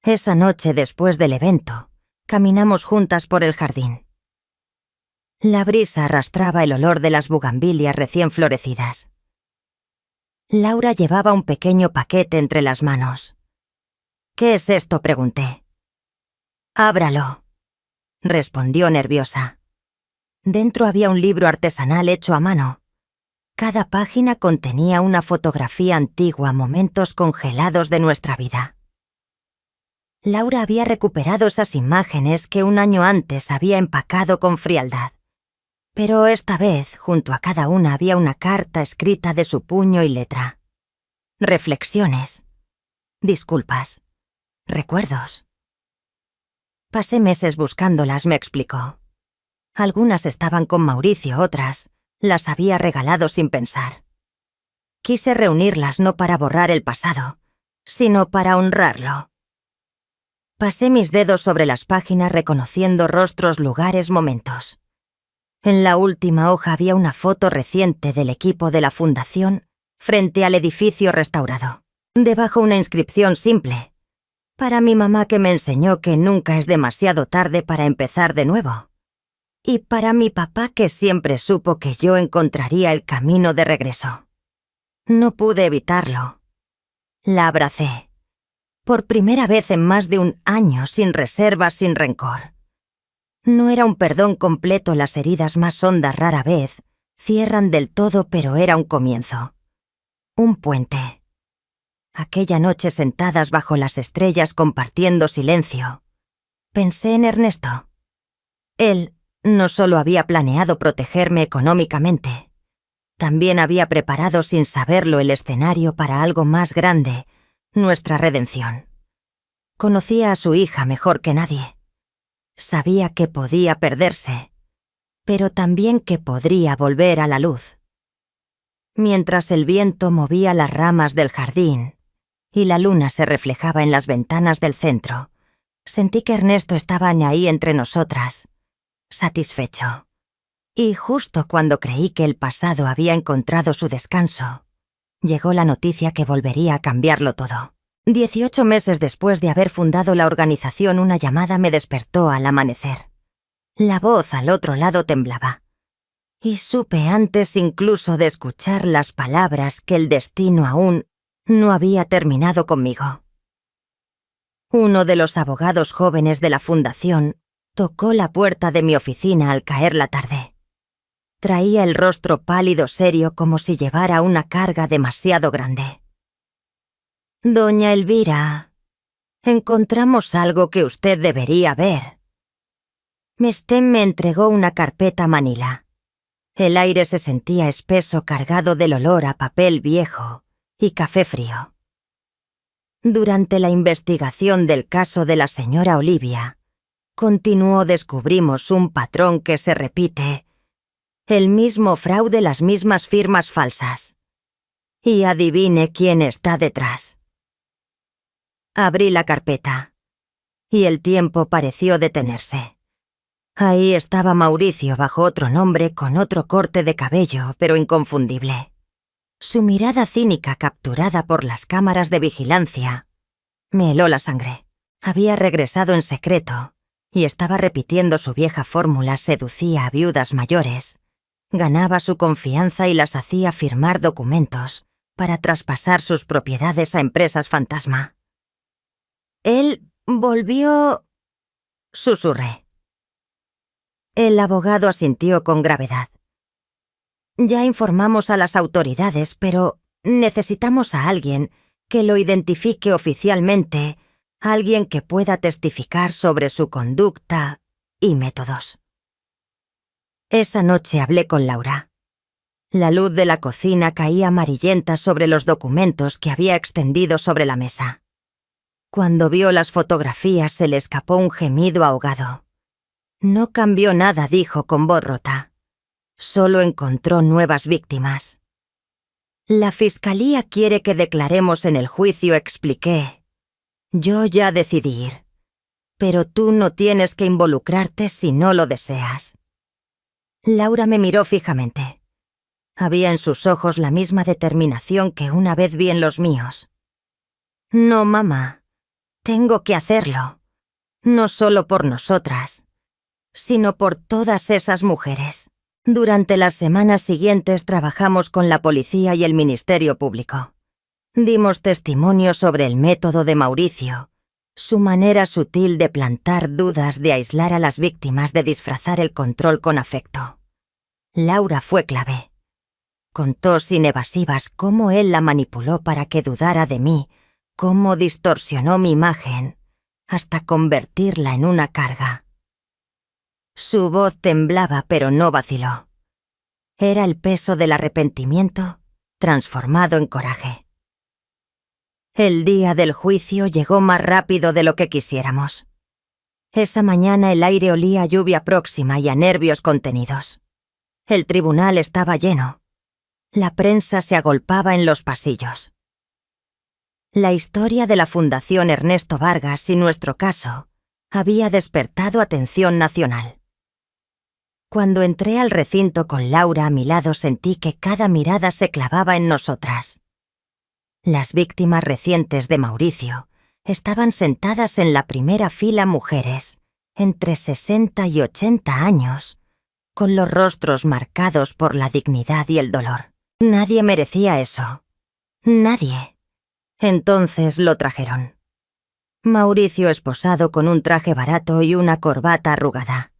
Esa noche, después del evento, caminamos juntas por el jardín. La brisa arrastraba el olor de las bugambilias recién florecidas. Laura llevaba un pequeño paquete entre las manos. «¿Qué es esto?», pregunté. «Ábralo», respondió nerviosa. Dentro había un libro artesanal hecho a mano. Cada página contenía una fotografía antigua, momentos congelados de nuestra vida. Laura había recuperado esas imágenes que un año antes había empacado con frialdad. Pero esta vez, junto a cada una había una carta escrita de su puño y letra. Reflexiones, disculpas, recuerdos. Pasé meses buscándolas, me explicó. Algunas estaban con Mauricio, otras las había regalado sin pensar. Quise reunirlas no para borrar el pasado, sino para honrarlo. Pasé mis dedos sobre las páginas reconociendo rostros, lugares, momentos. En la última hoja había una foto reciente del equipo de la fundación frente al edificio restaurado. Debajo una inscripción simple. Para mi mamá, que me enseñó que nunca es demasiado tarde para empezar de nuevo. Y para mi papá, que siempre supo que yo encontraría el camino de regreso. No pude evitarlo. La abracé. Por primera vez en más de un año, sin reservas, sin rencor. No era un perdón completo, las heridas más hondas rara vez cierran del todo, pero era un comienzo. Un puente. Aquella noche, sentadas bajo las estrellas compartiendo silencio, pensé en Ernesto. Él no solo había planeado protegerme económicamente, también había preparado sin saberlo el escenario para algo más grande, nuestra redención. Conocía a su hija mejor que nadie. Sabía que podía perderse, pero también que podría volver a la luz. Mientras el viento movía las ramas del jardín y la luna se reflejaba en las ventanas del centro, sentí que Ernesto estaba ahí entre nosotras, satisfecho. Y justo cuando creí que el pasado había encontrado su descanso, llegó la noticia que volvería a cambiarlo todo. 18 meses después de haber fundado la organización, una llamada me despertó al amanecer. La voz al otro lado temblaba. Y supe antes incluso de escuchar las palabras que el destino aún no había terminado conmigo. Uno de los abogados jóvenes de la fundación tocó la puerta de mi oficina al caer la tarde. Traía el rostro pálido, serio, como si llevara una carga demasiado grande. «Doña Elvira, encontramos algo que usted debería ver». Me entregó una carpeta manila. El aire se sentía espeso, cargado del olor a papel viejo y café frío. Durante la investigación del caso de la señora Olivia, descubrimos un patrón que se repite. El mismo fraude, las mismas firmas falsas. Y adivine quién está detrás. Abrí la carpeta, y el tiempo pareció detenerse. Ahí estaba Mauricio bajo otro nombre, con otro corte de cabello, pero inconfundible. Su mirada cínica, capturada por las cámaras de vigilancia, me heló la sangre. Había regresado en secreto y estaba repitiendo su vieja fórmula: seducía a viudas mayores, ganaba su confianza y las hacía firmar documentos para traspasar sus propiedades a empresas fantasma. Él volvió... susurré. El abogado asintió con gravedad. Ya informamos a las autoridades, pero necesitamos a alguien que lo identifique oficialmente, alguien que pueda testificar sobre su conducta y métodos. Esa noche hablé con Laura. La luz de la cocina caía amarillenta sobre los documentos que había extendido sobre la mesa. Cuando vio las fotografías se le escapó un gemido ahogado. No cambió nada, dijo con voz rota. Solo encontró nuevas víctimas. La fiscalía quiere que declaremos en el juicio, expliqué. Yo ya decidí ir. Pero tú no tienes que involucrarte si no lo deseas. Laura me miró fijamente. Había en sus ojos la misma determinación que una vez vi en los míos. No, mamá. Tengo que hacerlo. No solo por nosotras, sino por todas esas mujeres. Durante las semanas siguientes trabajamos con la policía y el Ministerio Público. Dimos testimonio sobre el método de Mauricio, su manera sutil de plantar dudas, de aislar a las víctimas, de disfrazar el control con afecto. Laura fue clave. Contó sin evasivas cómo él la manipuló para que dudara de mí, cómo distorsionó mi imagen, hasta convertirla en una carga. Su voz temblaba, pero no vaciló. Era el peso del arrepentimiento transformado en coraje. El día del juicio llegó más rápido de lo que quisiéramos. Esa mañana el aire olía a lluvia próxima y a nervios contenidos. El tribunal estaba lleno. La prensa se agolpaba en los pasillos. La historia de la Fundación Ernesto Vargas y nuestro caso había despertado atención nacional. Cuando entré al recinto con Laura a mi lado, sentí que cada mirada se clavaba en nosotras. Las víctimas recientes de Mauricio estaban sentadas en la primera fila, mujeres, entre 60 y 80 años, con los rostros marcados por la dignidad y el dolor. Nadie merecía eso. Nadie. Entonces lo trajeron. Mauricio esposado con un traje barato y una corbata arrugada.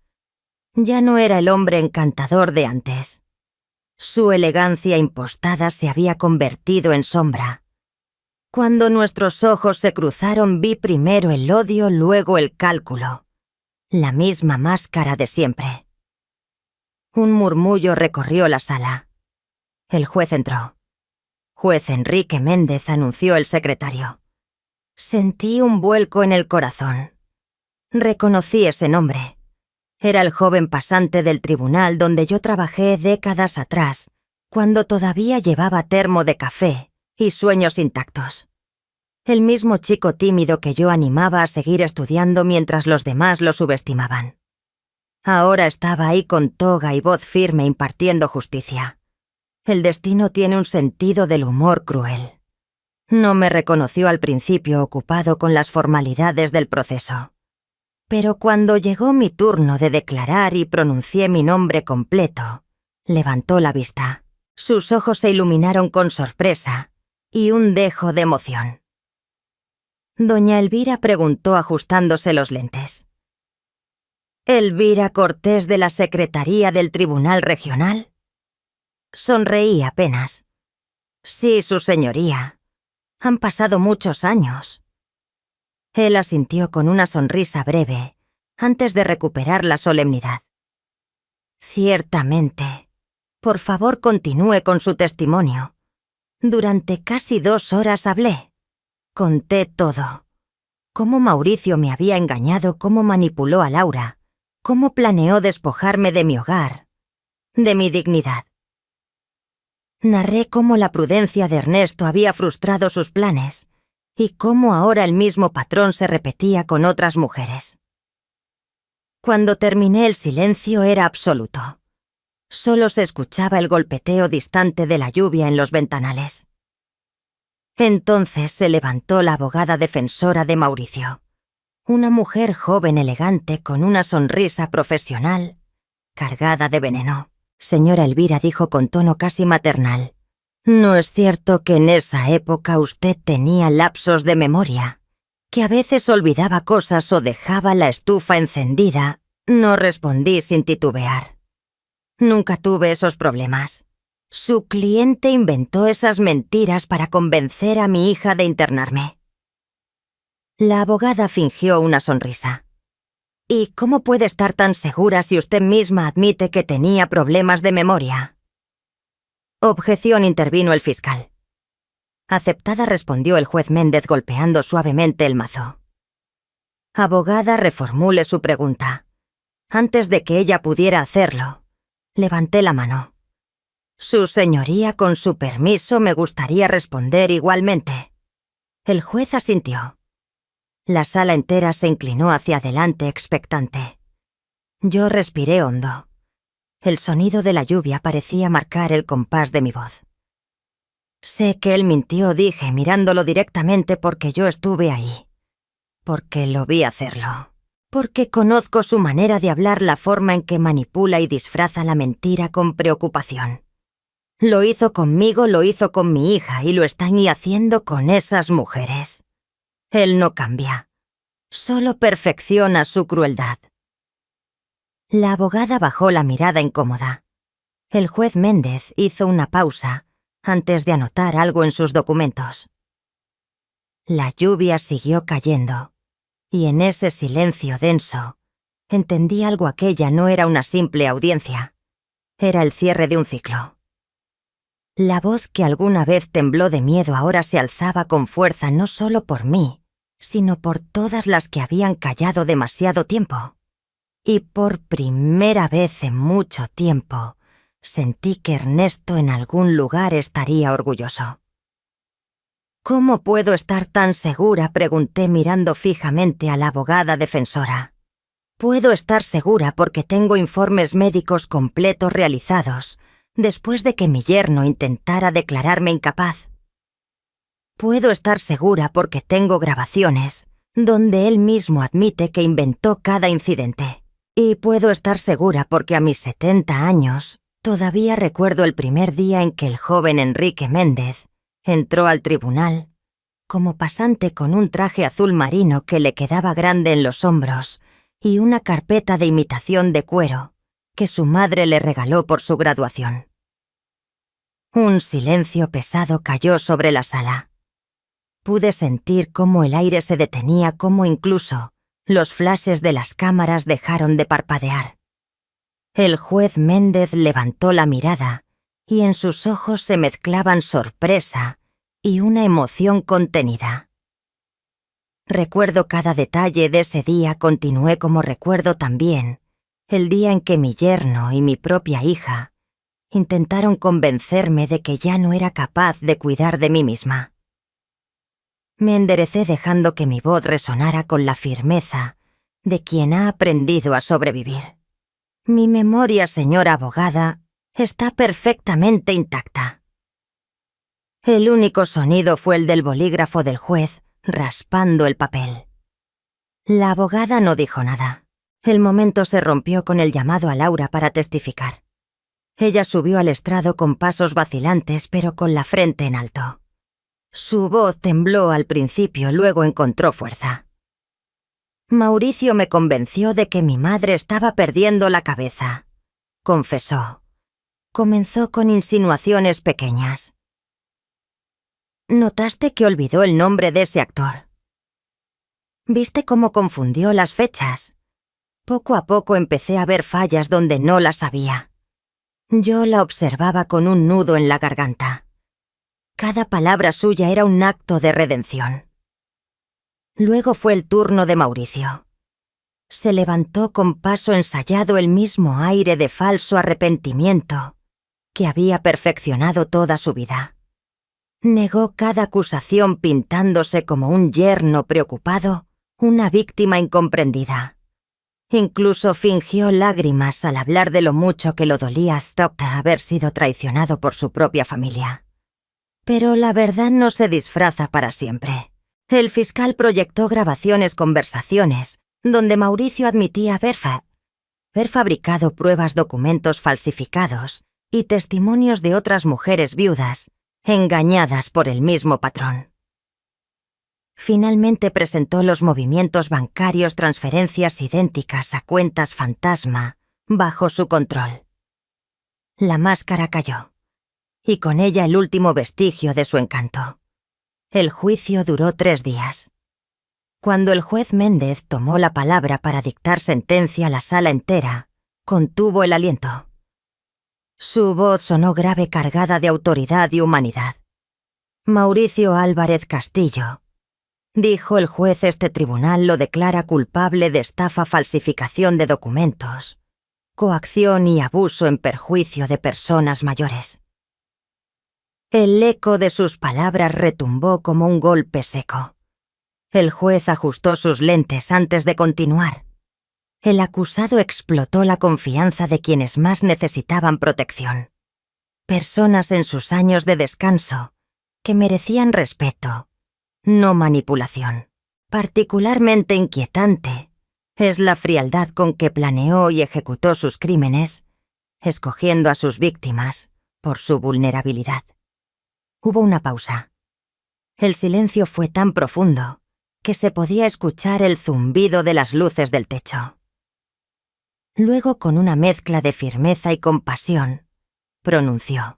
Ya no era el hombre encantador de antes. Su elegancia impostada se había convertido en sombra. Cuando nuestros ojos se cruzaron, vi primero el odio, luego el cálculo. La misma máscara de siempre. Un murmullo recorrió la sala. El juez entró. Juez Enrique Méndez, anunció el secretario. Sentí un vuelco en el corazón. Reconocí ese nombre. Era el joven pasante del tribunal donde yo trabajé décadas atrás, cuando todavía llevaba termo de café y sueños intactos. El mismo chico tímido que yo animaba a seguir estudiando mientras los demás lo subestimaban. Ahora estaba ahí con toga y voz firme impartiendo justicia. El destino tiene un sentido del humor cruel. No me reconoció al principio, ocupado con las formalidades del proceso. Pero cuando llegó mi turno de declarar y pronuncié mi nombre completo, levantó la vista. Sus ojos se iluminaron con sorpresa y un dejo de emoción. Doña Elvira preguntó ajustándose los lentes. ¿Elvira Cortés, de la Secretaría del Tribunal Regional? Sonreí apenas. Sí, su señoría. Han pasado muchos años. Él asintió con una sonrisa breve, antes de recuperar la solemnidad. Ciertamente. Por favor, continúe con su testimonio. Durante casi 2 horas hablé. Conté todo. Cómo Mauricio me había engañado, cómo manipuló a Laura, cómo planeó despojarme de mi hogar, de mi dignidad. Narré cómo la prudencia de Ernesto había frustrado sus planes y cómo ahora el mismo patrón se repetía con otras mujeres. Cuando terminé, el silencio era absoluto. Solo se escuchaba el golpeteo distante de la lluvia en los ventanales. Entonces se levantó la abogada defensora de Mauricio, una mujer joven elegante con una sonrisa profesional, cargada de veneno. Señora Elvira, dijo con tono casi maternal, ¿no es cierto que en esa época usted tenía lapsos de memoria? Que a veces olvidaba cosas o dejaba la estufa encendida. No respondí sin titubear. Nunca tuve esos problemas. Su cliente inventó esas mentiras para convencer a mi hija de internarme. La abogada fingió una sonrisa. ¿Y cómo puede estar tan segura si usted misma admite que tenía problemas de memoria? Objeción, intervino el fiscal. Aceptada, respondió el juez Méndez golpeando suavemente el mazo. Abogada, reformule su pregunta. Antes de que ella pudiera hacerlo, levanté la mano. Su señoría, con su permiso, me gustaría responder igualmente. El juez asintió. La sala entera se inclinó hacia adelante expectante. Yo respiré hondo. El sonido de la lluvia parecía marcar el compás de mi voz. Sé que él mintió, dije, mirándolo directamente, porque yo estuve ahí. Porque lo vi hacerlo. Porque conozco su manera de hablar, la forma en que manipula y disfraza la mentira con preocupación. Lo hizo conmigo, lo hizo con mi hija y lo están haciendo con esas mujeres. Él no cambia. Solo perfecciona su crueldad. La abogada bajó la mirada incómoda. El juez Méndez hizo una pausa antes de anotar algo en sus documentos. La lluvia siguió cayendo, y en ese silencio denso entendí algo. Aquella no era una simple audiencia. Era el cierre de un ciclo. La voz que alguna vez tembló de miedo ahora se alzaba con fuerza, no solo por mí, sino por todas las que habían callado demasiado tiempo. Y por primera vez en mucho tiempo, sentí que Ernesto en algún lugar estaría orgulloso. ¿Cómo puedo estar tan segura?, pregunté mirando fijamente a la abogada defensora. Puedo estar segura porque tengo informes médicos completos realizados, después de que mi yerno intentara declararme incapaz. Puedo estar segura porque tengo grabaciones, donde él mismo admite que inventó cada incidente. Y puedo estar segura porque a mis 70 años, todavía recuerdo el primer día en que el joven Enrique Méndez entró al tribunal, como pasante con un traje azul marino que le quedaba grande en los hombros y una carpeta de imitación de cuero que su madre le regaló por su graduación. Un silencio pesado cayó sobre la sala. Pude sentir cómo el aire se detenía, cómo incluso los flashes de las cámaras dejaron de parpadear. El juez Méndez levantó la mirada y en sus ojos se mezclaban sorpresa y una emoción contenida. Recuerdo cada detalle de ese día, continué, como recuerdo también el día en que mi yerno y mi propia hija intentaron convencerme de que ya no era capaz de cuidar de mí misma. Me enderecé dejando que mi voz resonara con la firmeza de quien ha aprendido a sobrevivir. Mi memoria, señora abogada, está perfectamente intacta. El único sonido fue el del bolígrafo del juez raspando el papel. La abogada no dijo nada. El momento se rompió con el llamado a Laura para testificar. Ella subió al estrado con pasos vacilantes, pero con la frente en alto. Su voz tembló al principio, luego encontró fuerza. Mauricio me convenció de que mi madre estaba perdiendo la cabeza, confesó. Comenzó con insinuaciones pequeñas. ¿Notaste que olvidó el nombre de ese actor? ¿Viste cómo confundió las fechas? Poco a poco empecé a ver fallas donde no las había. Yo la observaba con un nudo en la garganta. Cada palabra suya era un acto de redención. Luego fue el turno de Mauricio. Se levantó con paso ensayado, el mismo aire de falso arrepentimiento que había perfeccionado toda su vida. Negó cada acusación pintándose como un yerno preocupado, una víctima incomprendida. Incluso fingió lágrimas al hablar de lo mucho que lo dolía a Stockton haber sido traicionado por su propia familia. Pero la verdad no se disfraza para siempre. El fiscal proyectó grabaciones, conversaciones, donde Mauricio admitía haber fabricado pruebas, documentos falsificados y testimonios de otras mujeres viudas, engañadas por el mismo patrón. Finalmente presentó los movimientos bancarios, transferencias idénticas a cuentas fantasma, bajo su control. La máscara cayó, y con ella el último vestigio de su encanto. El juicio duró 3 días. Cuando el juez Méndez tomó la palabra para dictar sentencia, la sala entera contuvo el aliento. Su voz sonó grave, cargada de autoridad y humanidad. Mauricio Álvarez Castillo, dijo el juez, este tribunal lo declara culpable de estafa, falsificación de documentos, coacción y abuso en perjuicio de personas mayores. El eco de sus palabras retumbó como un golpe seco. El juez ajustó sus lentes antes de continuar. El acusado explotó la confianza de quienes más necesitaban protección. Personas en sus años de descanso, que merecían respeto, no manipulación. Particularmente inquietante es la frialdad con que planeó y ejecutó sus crímenes, escogiendo a sus víctimas por su vulnerabilidad. Hubo una pausa. El silencio fue tan profundo que se podía escuchar el zumbido de las luces del techo. Luego, con una mezcla de firmeza y compasión, pronunció: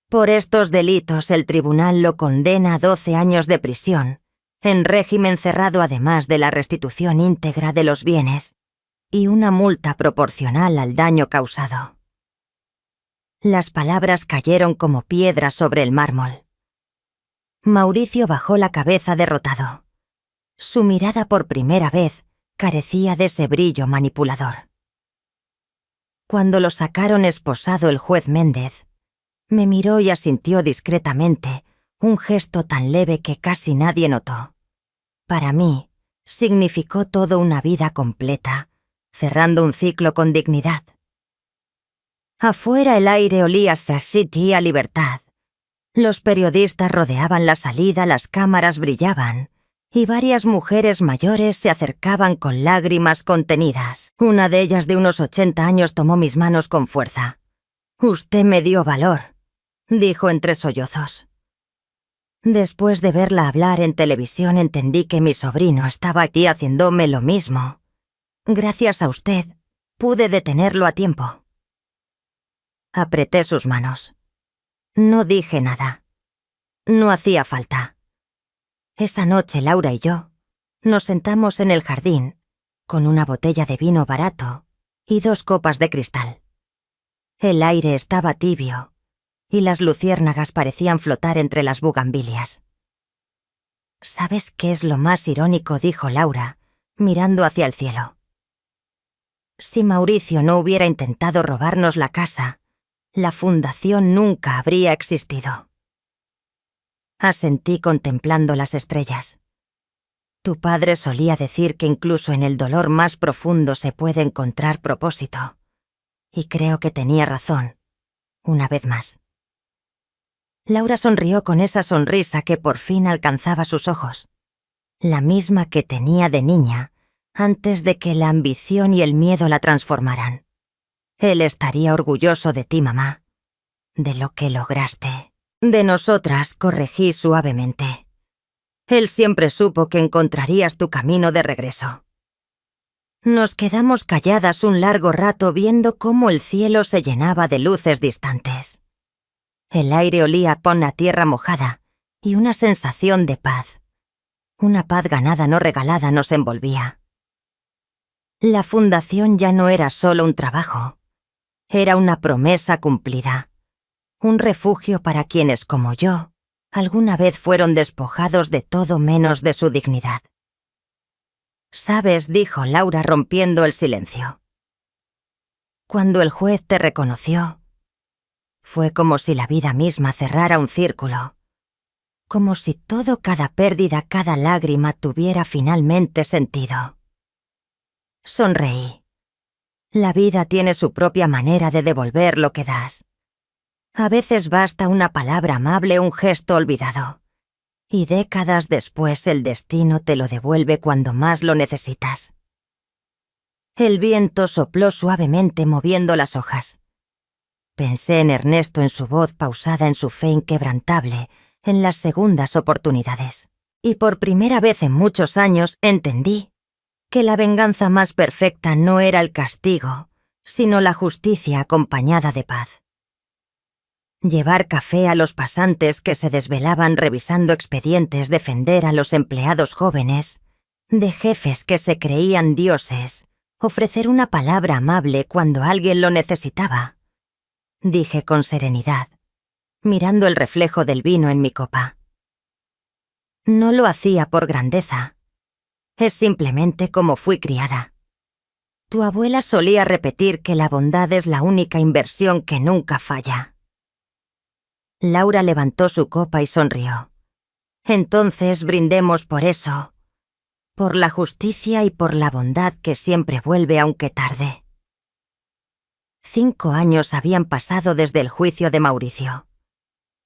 por estos delitos el tribunal lo condena a 12 años de prisión, en régimen cerrado, además de la restitución íntegra de los bienes y una multa proporcional al daño causado. Las palabras cayeron como piedras sobre el mármol. Mauricio bajó la cabeza derrotado. Su mirada por primera vez carecía de ese brillo manipulador. Cuando lo sacaron esposado, el juez Méndez me miró y asintió discretamente, un gesto tan leve que casi nadie notó. Para mí, significó toda una vida completa, cerrando un ciclo con dignidad. Afuera el aire olía a City, a libertad. Los periodistas rodeaban la salida, las cámaras brillaban, y varias mujeres mayores se acercaban con lágrimas contenidas. Una de ellas, de unos 80 años, tomó mis manos con fuerza. «Usted me dio valor», dijo entre sollozos. Después de verla hablar en televisión, entendí que mi sobrino estaba aquí haciéndome lo mismo. Gracias a usted, pude detenerlo a tiempo. Apreté sus manos. No dije nada. No hacía falta. Esa noche Laura y yo nos sentamos en el jardín con una botella de vino barato y 2 copas de cristal. El aire estaba tibio y las luciérnagas parecían flotar entre las bugambilias. ¿Sabes qué es lo más irónico?, dijo Laura, mirando hacia el cielo. Si Mauricio no hubiera intentado robarnos la casa, la fundación nunca habría existido. Asentí contemplando las estrellas. Tu padre solía decir que incluso en el dolor más profundo se puede encontrar propósito. Y creo que tenía razón, una vez más. Laura sonrió con esa sonrisa que por fin alcanzaba sus ojos, la misma que tenía de niña, antes de que la ambición y el miedo la transformaran. Él estaría orgulloso de ti, mamá, de lo que lograste. De nosotras, corregí suavemente. Él siempre supo que encontrarías tu camino de regreso. Nos quedamos calladas un largo rato viendo cómo el cielo se llenaba de luces distantes. El aire olía a la tierra mojada y una sensación de paz. Una paz ganada, no regalada, nos envolvía. La fundación ya no era solo un trabajo. Era una promesa cumplida. un refugio para quienes, como yo, alguna vez fueron despojados de todo menos de su dignidad. «¿Sabes?», dijo Laura rompiendo el silencio. «Cuando el juez te reconoció, fue como si la vida misma cerrara un círculo, como si todo, cada pérdida, cada lágrima tuviera finalmente sentido». Sonreí. La vida tiene su propia manera de devolver lo que das. A veces basta una palabra amable o un gesto olvidado, y décadas después el destino te lo devuelve cuando más lo necesitas. El viento sopló suavemente moviendo las hojas. Pensé en Ernesto, en su voz pausada, en su fe inquebrantable, en las segundas oportunidades. Y por primera vez en muchos años entendí que la venganza más perfecta no era el castigo, sino la justicia acompañada de paz. Llevar café a los pasantes que se desvelaban revisando expedientes, defender a los empleados jóvenes, de jefes que se creían dioses, ofrecer una palabra amable cuando alguien lo necesitaba. Dije con serenidad, mirando el reflejo del vino en mi copa. No lo hacía por grandeza. Es simplemente como fui criada. Tu abuela solía repetir que la bondad es la única inversión que nunca falla. Laura levantó su copa y sonrió. Entonces brindemos por eso, por la justicia y por la bondad que siempre vuelve aunque tarde. 5 años habían pasado desde el juicio de Mauricio.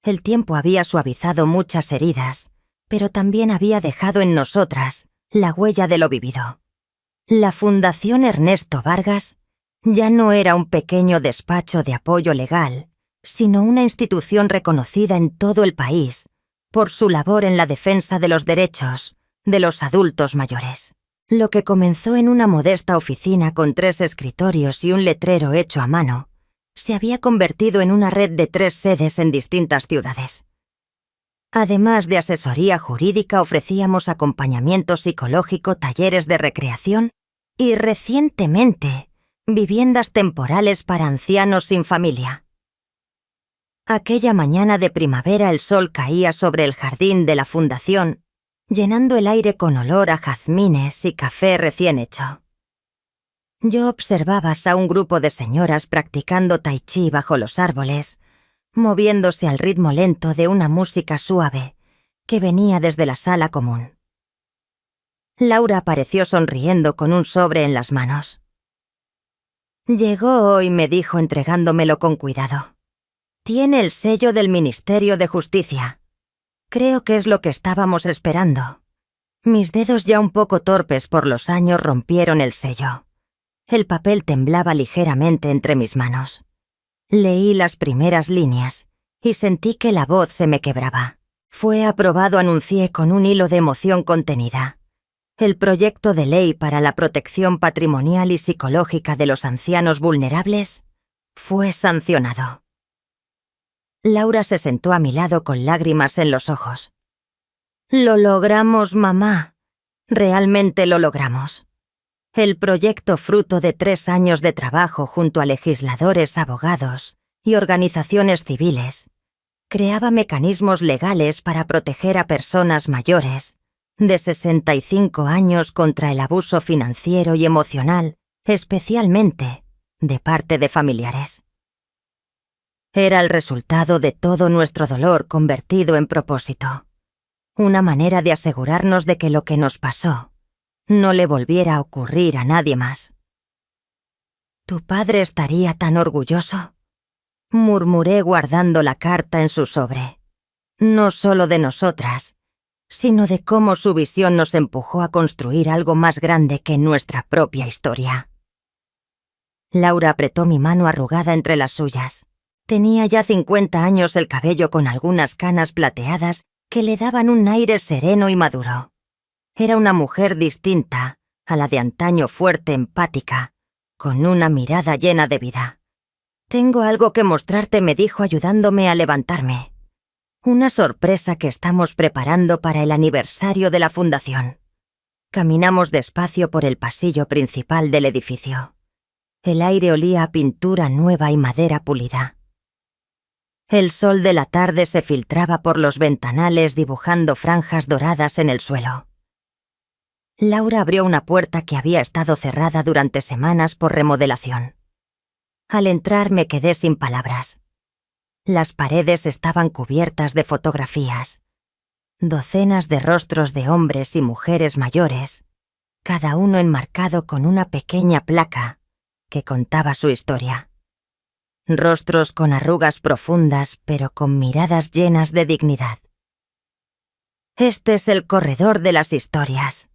El tiempo había suavizado muchas heridas, pero también había dejado en nosotras la huella de lo vivido. La Fundación Ernesto Vargas ya no era un pequeño despacho de apoyo legal, sino una institución reconocida en todo el país por su labor en la defensa de los derechos de los adultos mayores. Lo que comenzó en una modesta oficina con 3 escritorios y un letrero hecho a mano, se había convertido en una red de 3 sedes en distintas ciudades. Además de asesoría jurídica, ofrecíamos acompañamiento psicológico, talleres de recreación y, recientemente, viviendas temporales para ancianos sin familia. Aquella mañana de primavera el sol caía sobre el jardín de la fundación, llenando el aire con olor a jazmines y café recién hecho. Yo observaba a un grupo de señoras practicando tai chi bajo los árboles, moviéndose al ritmo lento de una música suave que venía desde la sala común. Laura apareció sonriendo con un sobre en las manos. «Llegó hoy», me dijo entregándomelo con cuidado. «Tiene el sello del Ministerio de Justicia. Creo que es lo que estábamos esperando». Mis dedos, ya un poco torpes por los años, rompieron el sello. El papel temblaba ligeramente entre mis manos. Leí las primeras líneas y sentí que la voz se me quebraba. «Fue aprobado», anuncié con un hilo de emoción contenida. «El proyecto de ley para la protección patrimonial y psicológica de los ancianos vulnerables fue sancionado». Laura se sentó a mi lado con lágrimas en los ojos. «Lo logramos, mamá. Realmente lo logramos». El proyecto, fruto de 3 años de trabajo junto a legisladores, abogados y organizaciones civiles, creaba mecanismos legales para proteger a personas mayores de 65 años contra el abuso financiero y emocional, especialmente de parte de familiares. Era el resultado de todo nuestro dolor convertido en propósito. Una manera de asegurarnos de que lo que nos pasó no le volviera a ocurrir a nadie más. «¿Tu padre estaría tan orgulloso?», murmuré guardando la carta en su sobre. No solo de nosotras, sino de cómo su visión nos empujó a construir algo más grande que nuestra propia historia. Laura apretó mi mano arrugada entre las suyas. Tenía ya 50 años, el cabello con algunas canas plateadas que le daban un aire sereno y maduro. Era una mujer distinta a la de antaño, fuerte, empática, con una mirada llena de vida. «Tengo algo que mostrarte», me dijo ayudándome a levantarme. «Una sorpresa que estamos preparando para el aniversario de la fundación». Caminamos despacio por el pasillo principal del edificio. El aire olía a pintura nueva y madera pulida. El sol de la tarde se filtraba por los ventanales dibujando franjas doradas en el suelo. Laura abrió una puerta que había estado cerrada durante semanas por remodelación. Al entrar me quedé sin palabras. Las paredes estaban cubiertas de fotografías. Docenas de rostros de hombres y mujeres mayores, cada uno enmarcado con una pequeña placa que contaba su historia. Rostros con arrugas profundas, pero con miradas llenas de dignidad. «Este es el corredor de las historias»,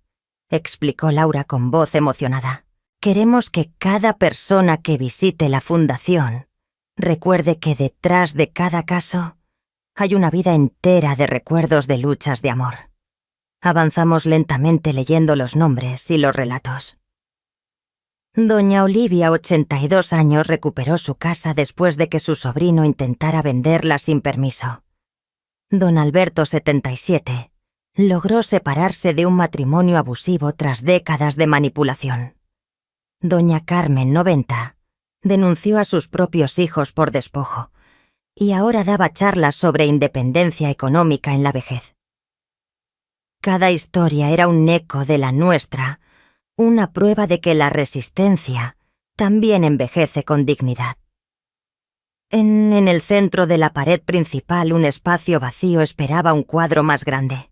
explicó Laura con voz emocionada. «Queremos que cada persona que visite la fundación recuerde que detrás de cada caso hay una vida entera de recuerdos de luchas de amor». Avanzamos lentamente leyendo los nombres y los relatos. Doña Olivia, 82 años, recuperó su casa después de que su sobrino intentara venderla sin permiso. Don Alberto, 77, logró separarse de un matrimonio abusivo tras décadas de manipulación. Doña Carmen, 90, denunció a sus propios hijos por despojo y ahora daba charlas sobre independencia económica en la vejez. Cada historia era un eco de la nuestra, una prueba de que la resistencia también envejece con dignidad. En el centro de la pared principal, un espacio vacío esperaba un cuadro más grande.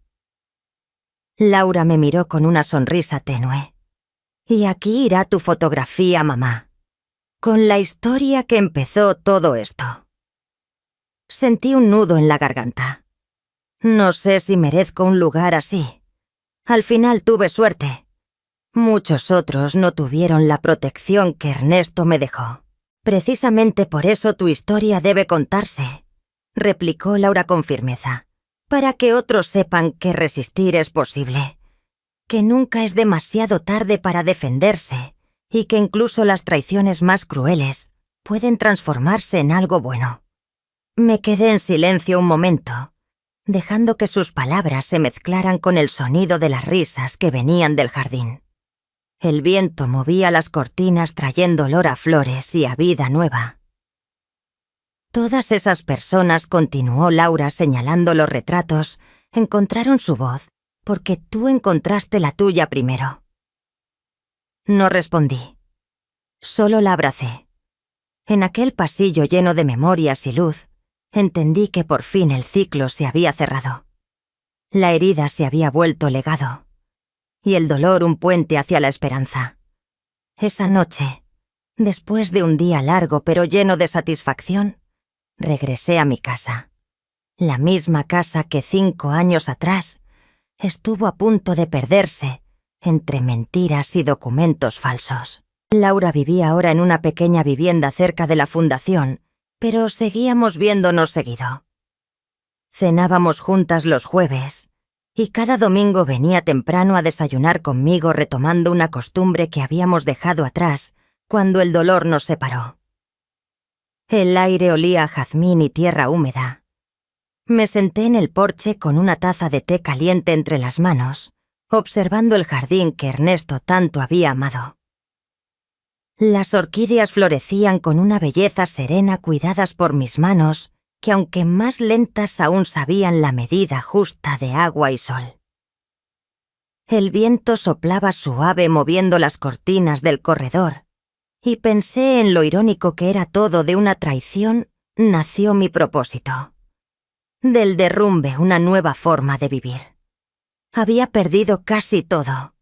Laura me miró con una sonrisa tenue. «Y aquí irá tu fotografía, mamá, con la historia que empezó todo esto». Sentí un nudo en la garganta. No sé si merezco un lugar así. Al final tuve suerte. Muchos otros no tuvieron la protección que Ernesto me dejó. «Precisamente por eso tu historia debe contarse», replicó Laura con firmeza, «para que otros sepan que resistir es posible, que nunca es demasiado tarde para defenderse y que incluso las traiciones más crueles pueden transformarse en algo bueno». Me quedé en silencio un momento, dejando que sus palabras se mezclaran con el sonido de las risas que venían del jardín. El viento movía las cortinas trayendo olor a flores y a vida nueva. Todas esas personas, continuó Laura señalando los retratos, encontraron su voz porque tú encontraste la tuya primero. No respondí. Solo la abracé. En aquel pasillo lleno de memorias y luz, entendí que por fin el ciclo se había cerrado. La herida se había vuelto legado, y el dolor un puente hacia la esperanza. Esa noche, después de un día largo pero lleno de satisfacción, regresé a mi casa. La misma casa que 5 años atrás estuvo a punto de perderse entre mentiras y documentos falsos. Laura vivía ahora en una pequeña vivienda cerca de la fundación, pero seguíamos viéndonos seguido. Cenábamos juntas los jueves, y cada domingo venía temprano a desayunar conmigo retomando una costumbre que habíamos dejado atrás cuando el dolor nos separó. El aire olía a jazmín y tierra húmeda. Me senté en el porche con una taza de té caliente entre las manos, observando el jardín que Ernesto tanto había amado. Las orquídeas florecían con una belleza serena cuidadas por mis manos, que aunque más lentas aún sabían la medida justa de agua y sol. El viento soplaba suave moviendo las cortinas del corredor, y pensé en lo irónico que era todo. De una traición nació mi propósito. Del derrumbe, una nueva forma de vivir. Había perdido casi todo,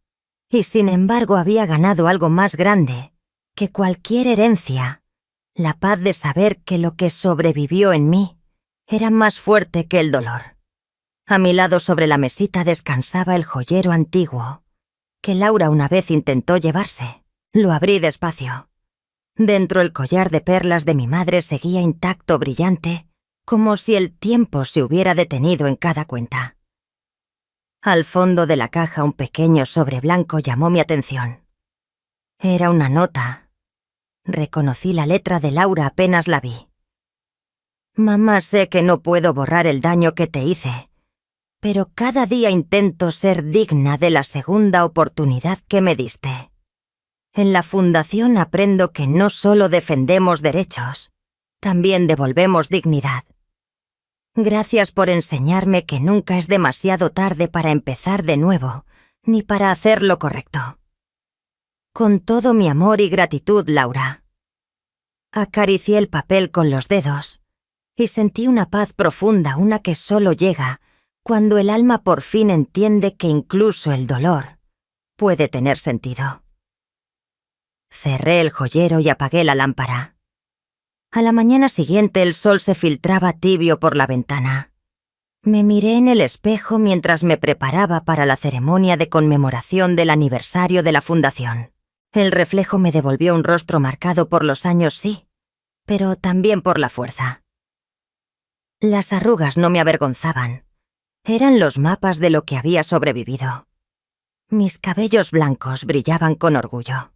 y sin embargo había ganado algo más grande que cualquier herencia, la paz de saber que lo que sobrevivió en mí era más fuerte que el dolor. A mi lado sobre la mesita descansaba el joyero antiguo, que Laura una vez intentó llevarse. Lo abrí despacio. Dentro el collar de perlas de mi madre seguía intacto, brillante, como si el tiempo se hubiera detenido en cada cuenta. Al fondo de la caja un pequeño sobre blanco llamó mi atención. Era una nota. Reconocí la letra de Laura apenas la vi. «Mamá, sé que no puedo borrar el daño que te hice, pero cada día intento ser digna de la segunda oportunidad que me diste. En la fundación aprendo que no solo defendemos derechos, también devolvemos dignidad. Gracias por enseñarme que nunca es demasiado tarde para empezar de nuevo, ni para hacer lo correcto. Con todo mi amor y gratitud, Laura. Acaricié el papel con los dedos y sentí una paz profunda, una que solo llega cuando el alma por fin entiende que incluso el dolor puede tener sentido. Cerré el joyero y apagué la lámpara. A la mañana siguiente el sol se filtraba tibio por la ventana. Me miré en el espejo mientras me preparaba para la ceremonia de conmemoración del aniversario de la fundación. El reflejo me devolvió un rostro marcado por los años, sí, pero también por la fuerza. Las arrugas no me avergonzaban. Eran los mapas de lo que había sobrevivido. Mis cabellos blancos brillaban con orgullo.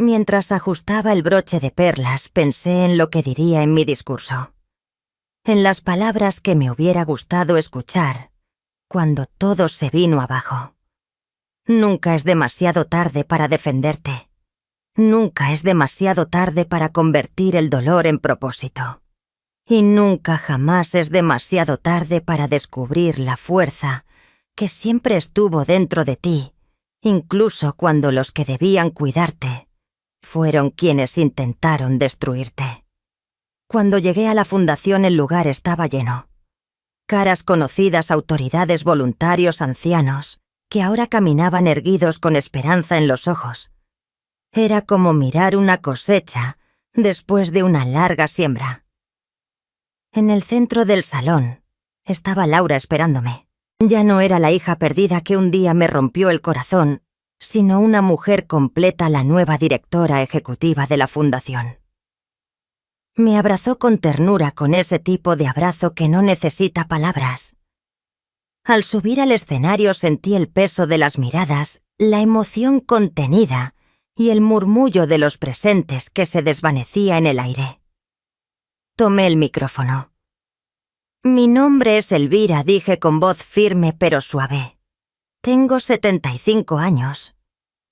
Mientras ajustaba el broche de perlas, pensé en lo que diría en mi discurso. En las palabras que me hubiera gustado escuchar cuando todo se vino abajo. Nunca es demasiado tarde para defenderte. Nunca es demasiado tarde para convertir el dolor en propósito. Y nunca jamás es demasiado tarde para descubrir la fuerza que siempre estuvo dentro de ti, incluso cuando los que debían cuidarte fueron quienes intentaron destruirte. Cuando llegué a la fundación el lugar estaba lleno. Caras conocidas, autoridades, voluntarios, ancianos, que ahora caminaban erguidos con esperanza en los ojos. Era como mirar una cosecha después de una larga siembra. En el centro del salón estaba Laura esperándome. Ya no era la hija perdida que un día me rompió el corazón, sino una mujer completa, la nueva directora ejecutiva de la fundación. Me abrazó con ternura, con ese tipo de abrazo que no necesita palabras. Al subir al escenario sentí el peso de las miradas, la emoción contenida y el murmullo de los presentes que se desvanecía en el aire. Tomé el micrófono. Mi nombre es Elvira, dije con voz firme pero suave. Tengo 75 años,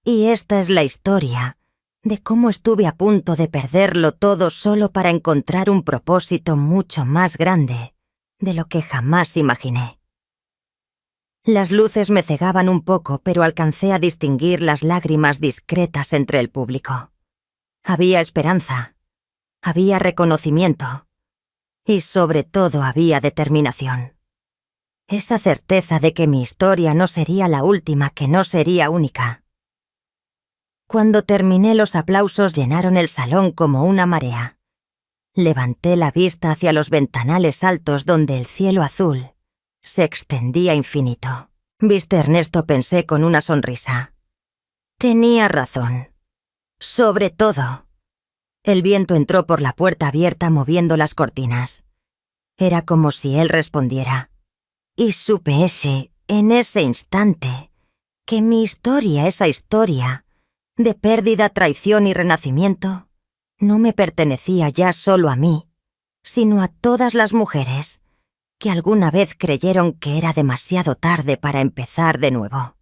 y esta es la historia de cómo estuve a punto de perderlo todo solo para encontrar un propósito mucho más grande de lo que jamás imaginé. Las luces me cegaban un poco, pero alcancé a distinguir las lágrimas discretas entre el público. Había esperanza, había reconocimiento, y sobre todo había determinación. Esa certeza de que mi historia no sería la última, que no sería única. Cuando terminé, los aplausos llenaron el salón como una marea. Levanté la vista hacia los ventanales altos donde el cielo azul se extendía infinito. ¿Viste, Ernesto?, pensé con una sonrisa. Tenía razón. Sobre todo. El viento entró por la puerta abierta moviendo las cortinas. Era como si él respondiera. Y supe en ese instante, que mi historia, esa historia de pérdida, traición y renacimiento, no me pertenecía ya solo a mí, sino a todas las mujeres que alguna vez creyeron que era demasiado tarde para empezar de nuevo.